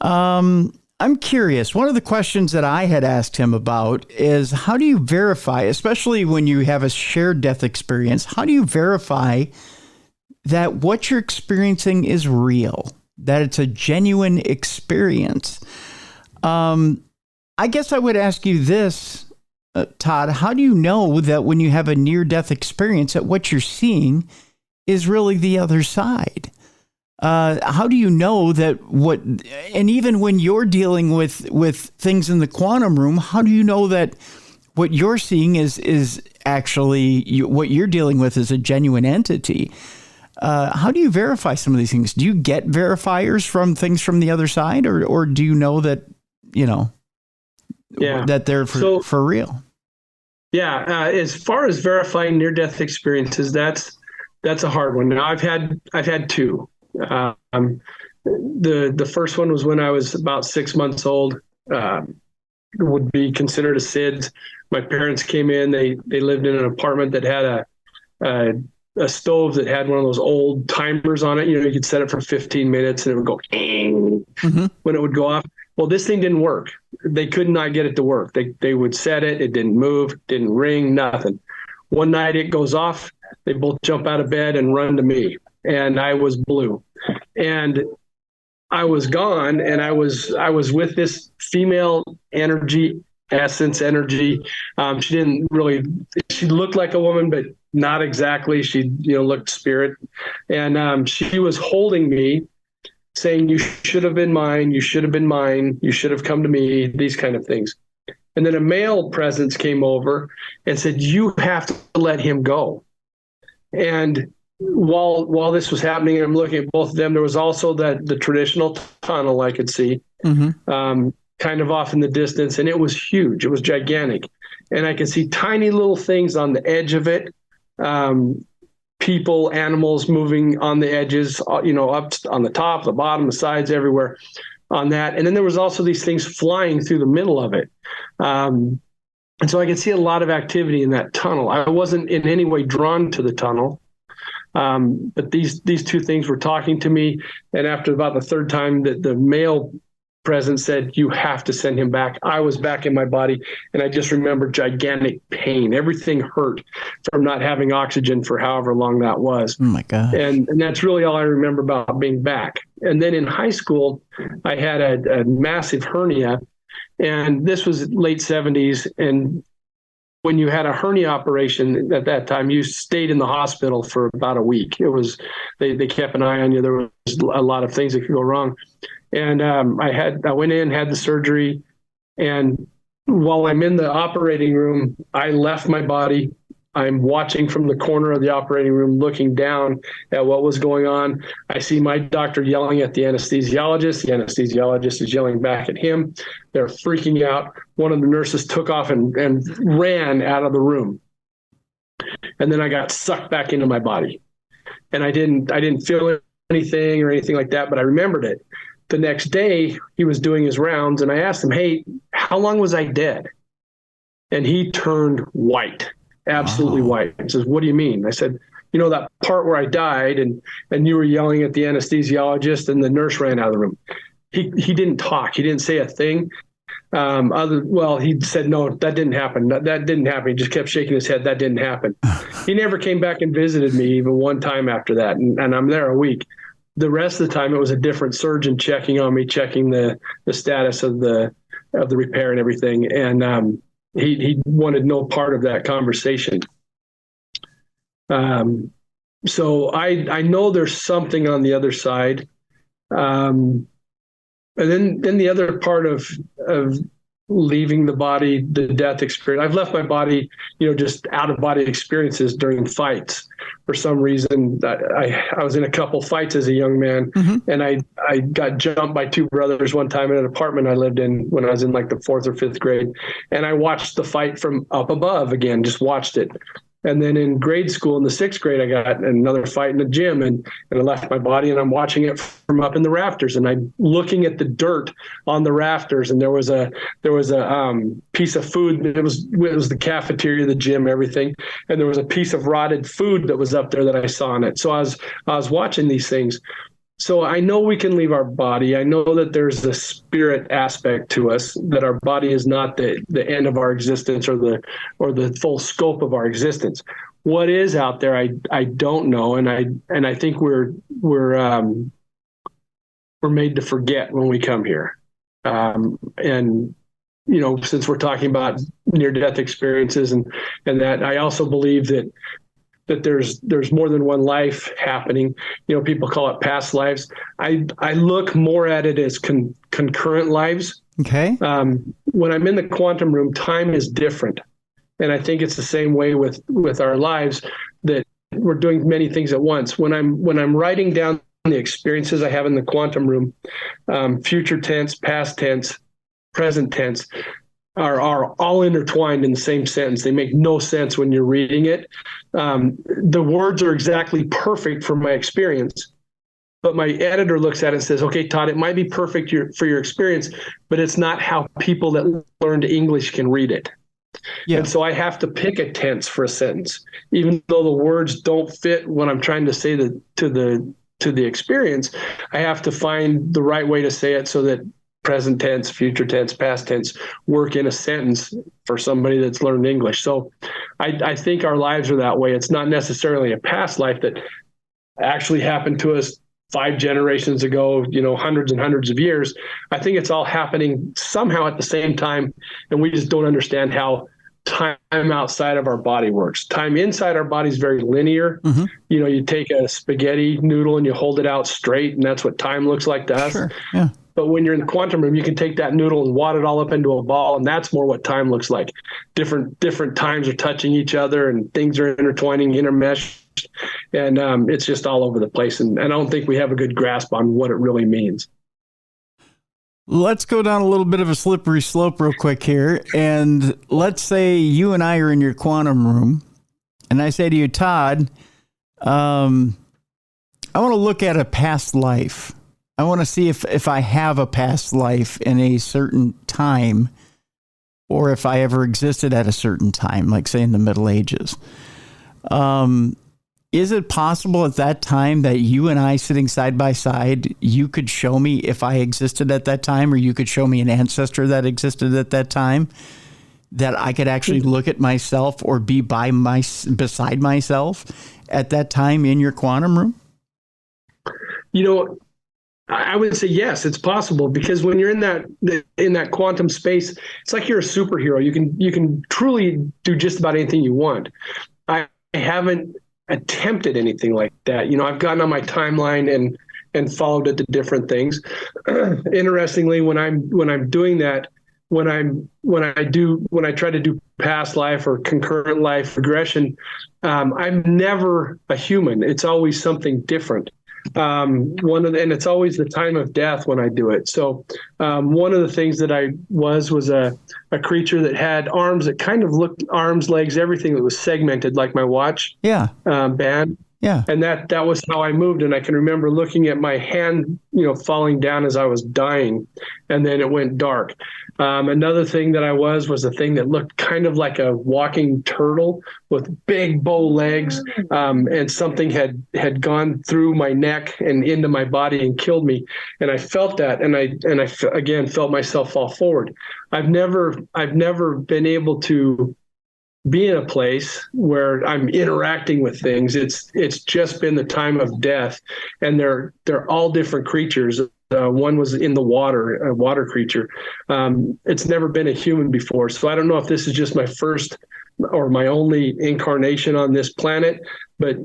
I'm curious. One of the questions that I had asked him about is, how do you verify, especially when you have a shared death experience, how do you verify that what you're experiencing is real, that it's a genuine experience? I guess I would ask you this, Todd, how do you know that when you have a near-death experience that what you're seeing is really the other side? How do you know that and even when you're dealing with things in the quantum room, how do you know that what you're seeing is actually what you're dealing with is a genuine entity? How do you verify some of these things? Do you get verifiers from things from the other side, or do you know that, that they're for real? Yeah. As far as verifying near-death experiences, that's a hard one. Now I've had two. The first one was when I was about 6 months old. Would be considered a SIDS. My parents came in. They lived in an apartment that had a stove that had one of those old timers on it. You could set it for 15 minutes and it would go when it would go off. Well, this thing didn't work. They could not get it to work. They would set it. It didn't move, didn't ring, nothing. One night it goes off. They both jump out of bed and run to me. And I was blue. And I was gone, and I was with this female essence energy. She looked like a woman, but not exactly. She looked spirit. And she was holding me, saying, "You should have been mine. You should have been mine. You should have come to me," these kind of things. And then a male presence came over and said, "You have to let him go." And while this was happening, I'm looking at both of them. There was also the traditional tunnel I could see. kind of off in the distance, and it was huge. It was gigantic. And I could see tiny little things on the edge of it. People, animals moving on the edges, up on the top, the bottom, the sides, everywhere on that. And then there was also these things flying through the middle of it. And so I could see a lot of activity in that tunnel. I wasn't in any way drawn to the tunnel. But these two things were talking to me. And after about the third time that the male presence said, you have to send him back, I was back in my body. And I just remember gigantic pain. Everything hurt from not having oxygen for however long that was. Oh my God. And that's really all I remember about being back. And then in high school, I had a massive hernia. And this was late 70s. And when you had a hernia operation at that time, you stayed in the hospital for about a week. It was, they kept an eye on you. There was a lot of things that could go wrong. And I went in, had the surgery. And while I'm in the operating room, I left my body. I'm watching from the corner of the operating room, looking down at what was going on. I see my doctor yelling at the anesthesiologist. The anesthesiologist is yelling back at him. They're freaking out. One of the nurses took off and ran out of the room. And then I got sucked back into my body. And I didn't feel anything or anything like that, but I remembered it. The next day, he was doing his rounds, and I asked him, hey, how long was I dead? And he turned white. Absolutely white. He says, what do you mean? I said, that part where I died and you were yelling at the anesthesiologist and the nurse ran out of the room. He didn't talk. He didn't say a thing. He said, no, that didn't happen. That didn't happen. He just kept shaking his head. That didn't happen. He never came back and visited me even one time after that. And I'm there a week. The rest of the time it was a different surgeon checking on me, checking the status of the repair and everything. And, he wanted no part of that conversation. So I know there's something on the other side. And then the other part of leaving the body, the death experience, I've left my body, just out of body experiences during fights. For some reason, I was in a couple fights as a young man, and I got jumped by two brothers one time in an apartment I lived in when I was in like the 4th or 5th grade. And I watched the fight from up above again, just watched it. And then in grade school, in the 6th grade, I got another fight in the gym and I left my body and I'm watching it from up in the rafters and I'm looking at the dirt on the rafters. And there was a piece of food. It was the cafeteria, the gym, everything. And there was a piece of rotted food that was up there that I saw on it. So I was watching these things. So I know we can leave our body. I know that there's the spirit aspect to us, that our body is not the end of our existence or the full scope of our existence. What is out there, I don't know, and I think we're made to forget when we come here. And since we're talking about near-death experiences and that, I also believe that there's more than one life happening. People call it past lives. I look more at it as concurrent lives. Okay. When I'm in the quantum room, time is different. And I think it's the same way with our lives, that we're doing many things at once. When I'm writing down the experiences I have in the quantum room, future tense, past tense, present tense, are all intertwined in the same sentence. They make no sense when you're reading it. The words are exactly perfect for my experience, but my editor looks at it and says, okay, Todd, it might be perfect for your experience, but it's not how people that learned English can read it. Yeah. And so I have to pick a tense for a sentence, even though the words don't fit what I'm trying to say to the experience. I have to find the right way to say it so that present tense, future tense, past tense work in a sentence for somebody that's learned English. So I think our lives are that way. It's not necessarily a past life that actually happened to us 5 generations ago, hundreds and hundreds of years. I think it's all happening somehow at the same time, and we just don't understand how time outside of our body works. Time inside our body is very linear. Mm-hmm. You take a spaghetti noodle and you hold it out straight, and that's what time looks like to us. Sure. Yeah. But when you're in the quantum room, you can take that noodle and wad it all up into a ball, and that's more what time looks like. Different times are touching each other, and things are intertwining, intermeshed, and it's just all over the place. And I don't think we have a good grasp on what it really means. Let's go down a little bit of a slippery slope real quick here. And let's say you and I are in your quantum room. And I say to you, Todd, I want to look at a past life. I want to see if I have a past life in a certain time, or if I ever existed at a certain time, like say in the Middle Ages. Is it possible at that time that you and I sitting side by side, you could show me if I existed at that time, or you could show me an ancestor that existed at that time, that I could actually look at myself or be beside myself at that time in your quantum room? I would say yes, it's possible, because when you're in that quantum space, it's like you're a superhero. You can truly do just about anything you want. I haven't attempted anything like that. I've gotten on my timeline and followed it to different things. Interestingly, when I'm doing that, when I try to do past life or concurrent life regression, I'm never a human. It's always something different. And it's always the time of death when I do it. So one of the things that I was a creature that had arms that kind of looked, arms, legs, everything that was segmented like my watch band. Yeah. And that was how I moved. And I can remember looking at my hand, falling down as I was dying, and then it went dark. Another thing that I was a thing that looked kind of like a walking turtle with big bow legs, and something had gone through my neck and into my body and killed me. And I felt that, and I again felt myself fall forward. I've never been able to be in a place where I'm interacting with things. It's just been the time of death, and they're all different creatures. One was in the water, a water creature. It's never been a human before. So I don't know if this is just my first or my only incarnation on this planet, but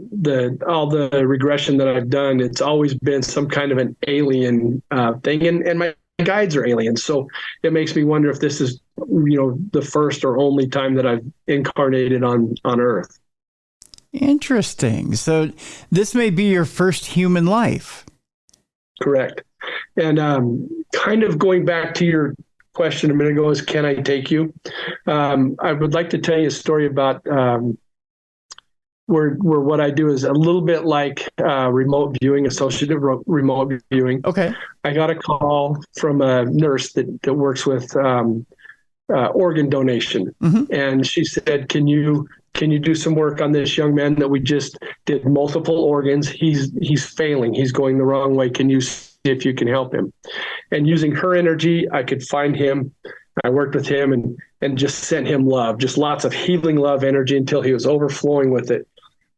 all the regression that I've done, it's always been some kind of an alien thing. And my guides are aliens. So it makes me wonder if this is, the first or only time that I've incarnated on Earth. Interesting. So this may be your first human life. Correct. And kind of going back to your question a minute ago is, can I take you? I would like to tell you a story about where what I do is a little bit like remote viewing, associative remote viewing. Okay. I got a call from a nurse that works with organ donation. Mm-hmm. And she said, can you do some work on this young man that we just did multiple organs? He's failing. He's going the wrong way. Can you see if you can help him? And using her energy, I could find him. I worked with him and just sent him love, just lots of healing love energy until he was overflowing with it.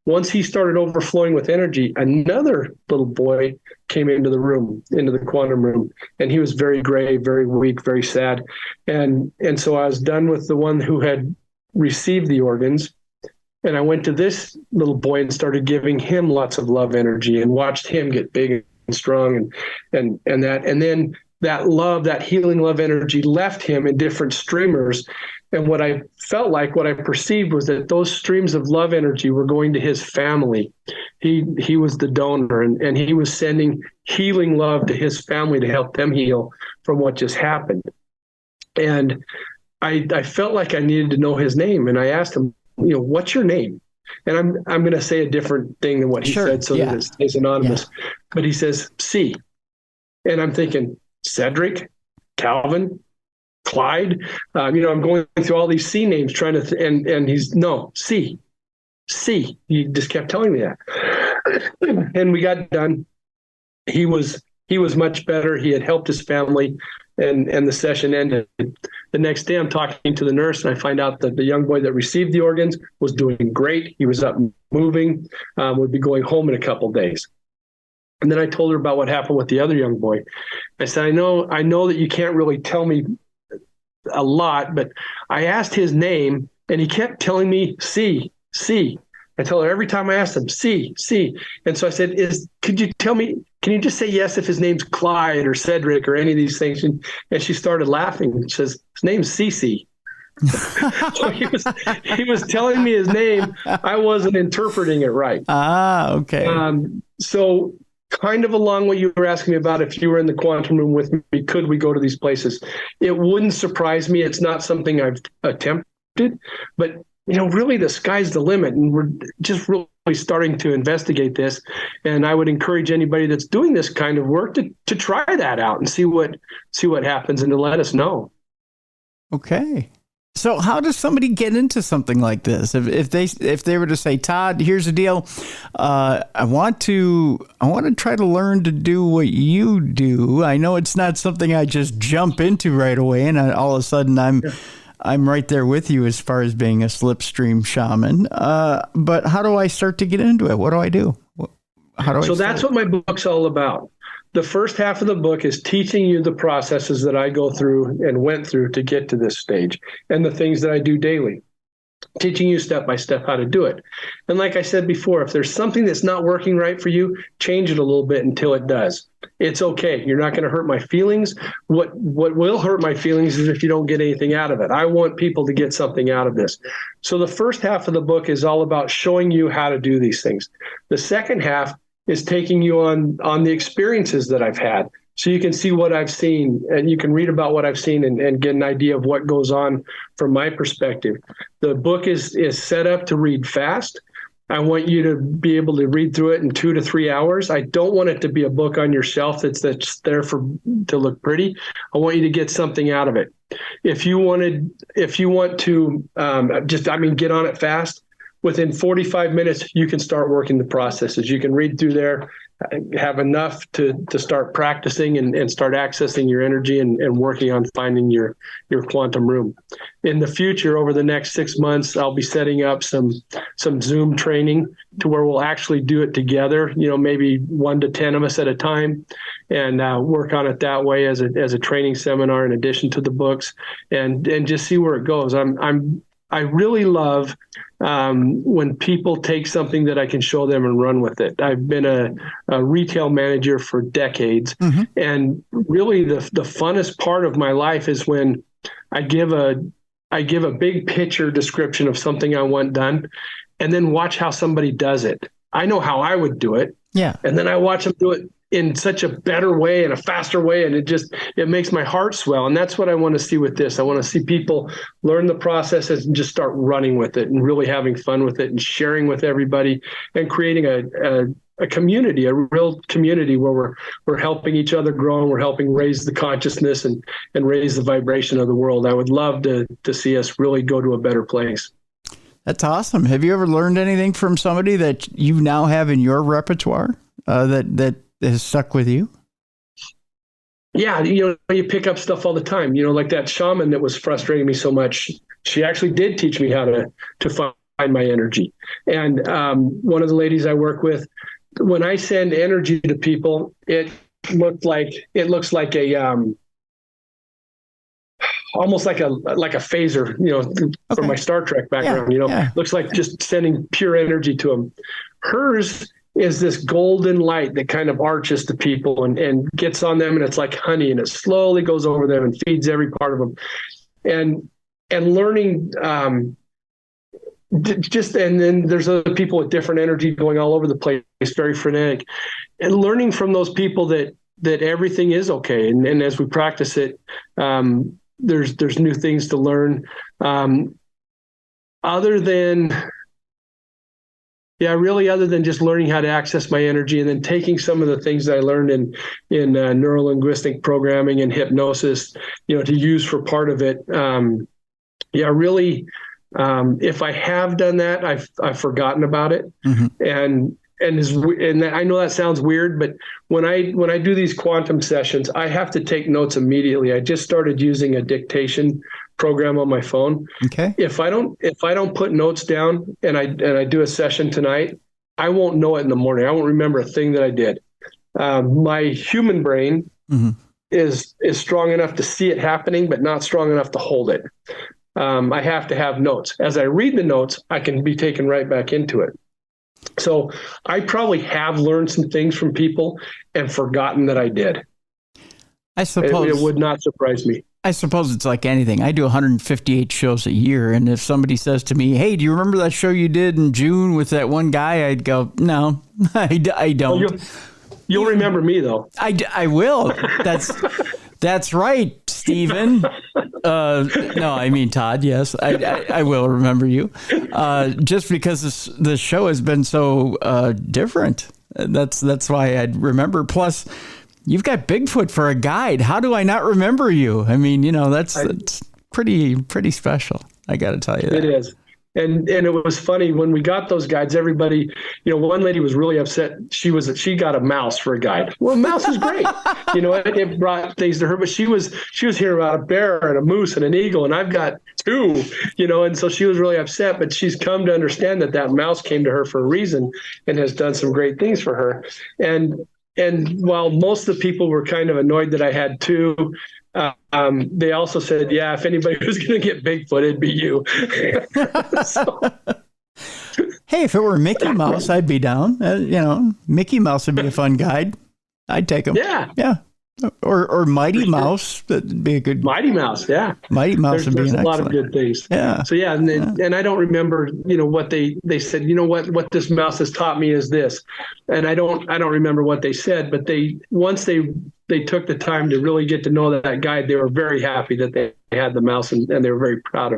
Once he started overflowing with energy, another little boy came into the quantum room, and he was very gray, very weak, very sad. And so I was done with the one who had received the organs, and I went to this little boy and started giving him lots of love energy and watched him get big and strong and then that love, that healing love energy left him in different streamers. And what I perceived was that those streams of love energy were going to his family. He was the donor, and he was sending healing love to his family to help them heal from what just happened. And I felt like I needed to know his name. And I asked him, what's your name? And I'm going to say a different thing than what he said so that it stays anonymous. Yeah. But he says, C. And I'm thinking, Cedric, Calvin, Clyde. I'm going through all these C names trying to, and he's, no, C. He just kept telling me that. And we got done. He was much better. He had helped his family, and the session ended. The next day I'm talking to the nurse, and I find out that the young boy that received the organs was doing great. He was up moving, would be going home in a couple of days. And then I told her about what happened with the other young boy. I said, I know that you can't really tell me a lot, but I asked his name, and he kept telling me C. I tell her every time I asked him, C. And so I said, can you just say yes if his name's Clyde or Cedric or any of these things? And she started laughing. She says, his name's Cece. So he was telling me his name. I wasn't interpreting it right. Ah, okay. So kind of along what you were asking me about. If you were in the quantum room with me, could we go to these places? It wouldn't surprise me. It's not something I've attempted, but really the sky's the limit, and we're just really starting to investigate this. And I would encourage anybody that's doing this kind of work to try that out and see what happens, and to let us know. Okay. So how does somebody get into something like this? If they were to say, Todd, here's the deal. I want to try to learn to do what you do. I know it's not something I just jump into right away, and all of a sudden I'm right there with you as far as being a slipstream shaman. But how do I start to get into it? What do I do? So that's what my book's all about. The first half of the book is teaching you the processes that I go through and went through to get to this stage, and the things that I do daily, teaching you step by step how to do it. And like I said before, if there's something that's not working right for you, change it a little bit until it does. It's okay. You're not going to hurt my feelings. What will hurt my feelings is if you don't get anything out of it. I want people to get something out of this. So the first half of the book is all about showing you how to do these things. The second half is taking you on the experiences that I've had, so you can see what I've seen, and you can read about what I've seen and get an idea of what goes on from my perspective. The book is set up to read fast. I want you to be able to read through it in 2 to 3 hours. I don't want it to be a book on your shelf that's there to look pretty. I want you to get something out of it. If you want to get on it fast, within 45 minutes, you can start working the processes. You can read through there, have enough to start practicing and start accessing your energy and working on finding your quantum room. In the future, over the next 6 months, I'll be setting up some Zoom training to where we'll actually do it together, maybe 1 to 10 of us at a time, and work on it that way as a training seminar in addition to the books, and just see where it goes. I really love when people take something that I can show them and run with it. I've been a retail manager for decades, mm-hmm. and really the funnest part of my life is when I give a big picture description of something I want done, and then watch how somebody does it. I know how I would do it, and then I watch them do it in such a better way and a faster way. And it makes my heart swell. And that's what I want to see with this. I want to see people learn the processes and just start running with it and really having fun with it and sharing with everybody and creating a community, a real community where we're helping each other grow and we're helping raise the consciousness and raise the vibration of the world. I would love to see us really go to a better place. That's awesome. Have you ever learned anything from somebody that you now have in your repertoire that has stuck with you? Yeah, you pick up stuff all the time. Like that shaman that was frustrating me so much. She actually did teach me how to find my energy. And one of the ladies I work with, when I send energy to people, it looks like a almost like a phaser, from my Star Trek background. Looks like just sending pure energy to them. Hers is this golden light that kind of arches to people and gets on them, and it's like honey, and it slowly goes over them and feeds every part of them. And learning, and then there's other people with different energy going all over the place, very frenetic, and learning from those people that everything is okay. And as we practice it, there's new things to learn, other than just learning how to access my energy, and then taking some of the things that I learned in neuro-linguistic programming and hypnosis, to use for part of it. If I have done that, I've forgotten about it. Mm-hmm. And I know that sounds weird, but when I do these quantum sessions, I have to take notes immediately. I just started using a dictation program on my phone. Okay. If I don't put notes down and I do a session tonight, I won't know it in the morning. I won't remember a thing that I did. My human brain mm-hmm. is strong enough to see it happening, but not strong enough to hold it. I have to have notes. As I read the notes, I can be taken right back into it. So I probably have learned some things from people and forgotten that I did. I suppose it would not surprise me. I suppose it's like anything. I do 158 shows a year, and if somebody says to me, "Hey, do you remember that show you did in June with that one guy?" I'd go, "No, I don't." Well, You'll remember me, though. I will. That's right, Stephen. No, I mean Todd. Yes, I will remember you. Just because the show has been so different. That's why I'd remember. Plus, you've got Bigfoot for a guide. How do I not remember you? I mean, that's pretty special. I got to tell you that. It is. And it was funny when we got those guides, everybody, one lady was really upset. She got a mouse for a guide. Well, a mouse is great. It brought things to her, but she was hearing about a bear and a moose and an eagle, and I've got two, and so she was really upset, but she's come to understand that mouse came to her for a reason and has done some great things for her. And while most of the people were kind of annoyed that I had two, they also said, yeah, if anybody was going to get Bigfoot, it'd be you. Hey, if it were Mickey Mouse, I'd be down. Mickey Mouse would be a fun guide. I'd take him. Yeah. Or Mighty Mouse. That'd be a good. Mighty Mouse, yeah. Mighty Mouse would be an a lot of good things. Yeah. So yeah, and I don't remember, what they said. What this mouse has taught me is this, and I don't remember what they said, but once they took the time to really get to know that guide, they were very happy that they had the mouse, and they were very proud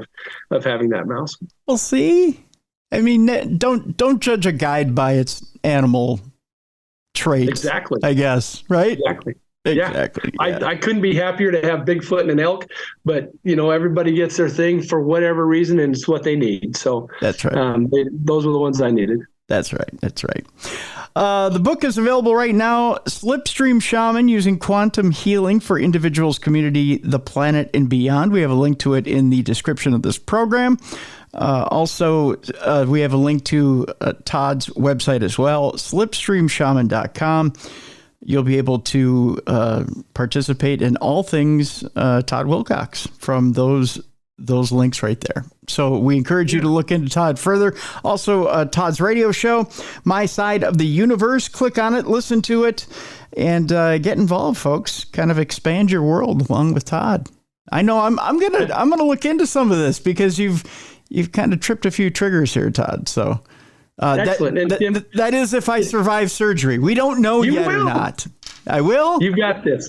of having that mouse. Well, see, I mean, don't judge a guide by its animal traits. Exactly. I guess, right? Exactly. Exactly. Yeah. I couldn't be happier to have Bigfoot and an elk, but everybody gets their thing for whatever reason, and it's what they need. So that's right. Those were the ones I needed. That's right. The book is available right now. Slipstream Shaman, using quantum healing for individuals, community, the planet, and beyond. We have a link to it in the description of this program. Also, we have a link to Todd's website as well, slipstreamshaman.com. You'll be able to participate in all things Todd Wilcox from those links right there. So we encourage you to look into Todd further. Also, Todd's radio show, My Side of the Universe. Click on it, listen to it, and get involved, folks. Kind of expand your world along with Todd. I know I'm gonna look into some of this because you've kind of tripped a few triggers here, Todd. So. Excellent. That is if I survive surgery. We don't know yet or not. I will? You've got this.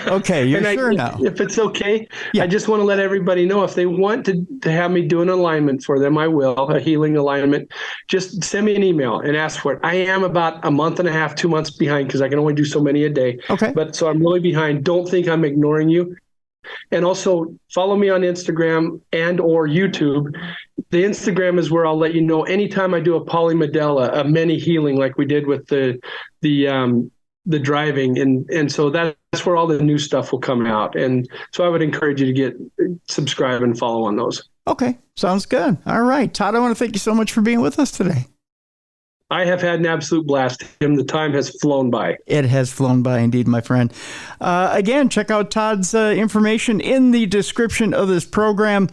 Okay, you're sure now. If it's okay, yeah. I just want to let everybody know if they want to have me do an alignment for them, I will, a healing alignment. Just send me an email and ask for it. I am about a month and a half, 2 months behind because I can only do so many a day. Okay. But so I'm really behind. Don't think I'm ignoring you. And also follow me on Instagram and or YouTube. The Instagram is where I'll let you know anytime I do a polymedella, a mini healing like we did with the driving. And so that's where all the new stuff will come out. And so I would encourage you to subscribe and follow on those. Okay. Sounds good. All right. Todd, I want to thank you so much for being with us today. I have had an absolute blast. Tim, the time has flown by. It has flown by indeed, my friend. Again, check out Todd's information in the description of this program.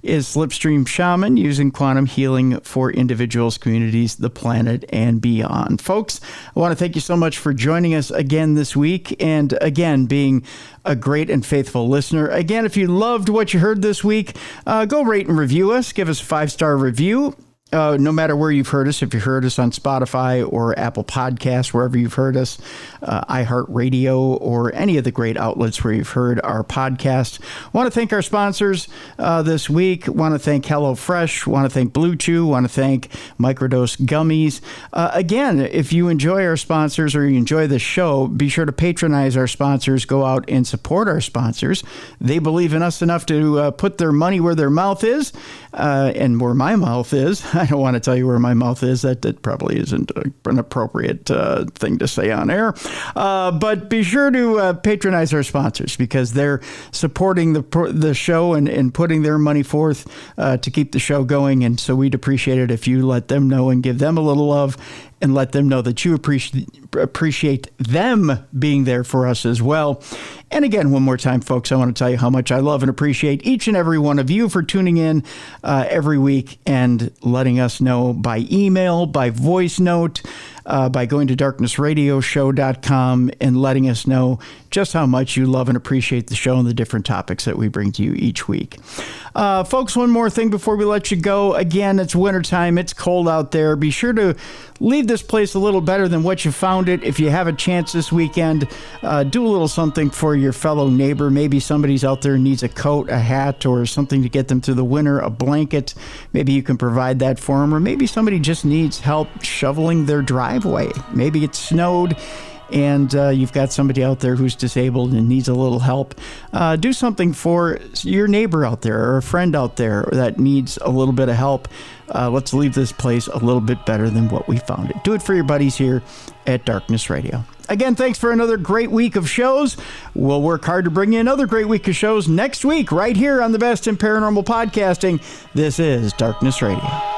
Is Slipstream Shaman, using quantum healing for individuals, communities, the planet, and beyond. Folks, I want to thank you so much for joining us again this week, and again, being a great and faithful listener. Again, if you loved what you heard this week, go rate and review us. Give us a 5-star review. No matter where you've heard us, if you heard us on Spotify or Apple Podcasts, wherever you've heard us, iHeartRadio, or any of the great outlets where you've heard our podcast. Want to thank our sponsors this week. Want to thank HelloFresh. Want to thank Blue Chew. Want to thank Microdose Gummies. Again, if you enjoy our sponsors or you enjoy the show, be sure to patronize our sponsors. Go out and support our sponsors. They believe in us enough to put their money where their mouth is, and where my mouth is. I don't want to tell you where my mouth is. That probably isn't an appropriate thing to say on air. But be sure to patronize our sponsors because they're supporting the show and putting their money forth to keep the show going. And so we'd appreciate it if you let them know and give them a little love and let them know that you appreciate them being there for us as well. And again, one more time, folks, I want to tell you how much I love and appreciate each and every one of you for tuning in every week and letting us know by email, by voice note, by going to darknessradioshow.com and letting us know just how much you love and appreciate the show and the different topics that we bring to you each week. Folks, one more thing before we let you go. Again, it's wintertime. It's cold out there. Be sure to leave this place a little better than what you found it. If you have a chance this weekend, do a little something for your fellow neighbor. Maybe somebody's out there needs a coat, a hat, or something to get them through the winter, a blanket. Maybe you can provide that for them. Or maybe somebody just needs help shoveling their driveway. Maybe it snowed and you've got somebody out there who's disabled and needs a little help. Do something for your neighbor out there or a friend out there that needs a little bit of help. Let's leave this place a little bit better than what we found it. Do it for your buddies here at Darkness Radio. Again, thanks for another great week of shows. We'll work hard to bring you another great week of shows next week right here on the Best in Paranormal Podcasting. This is Darkness Radio.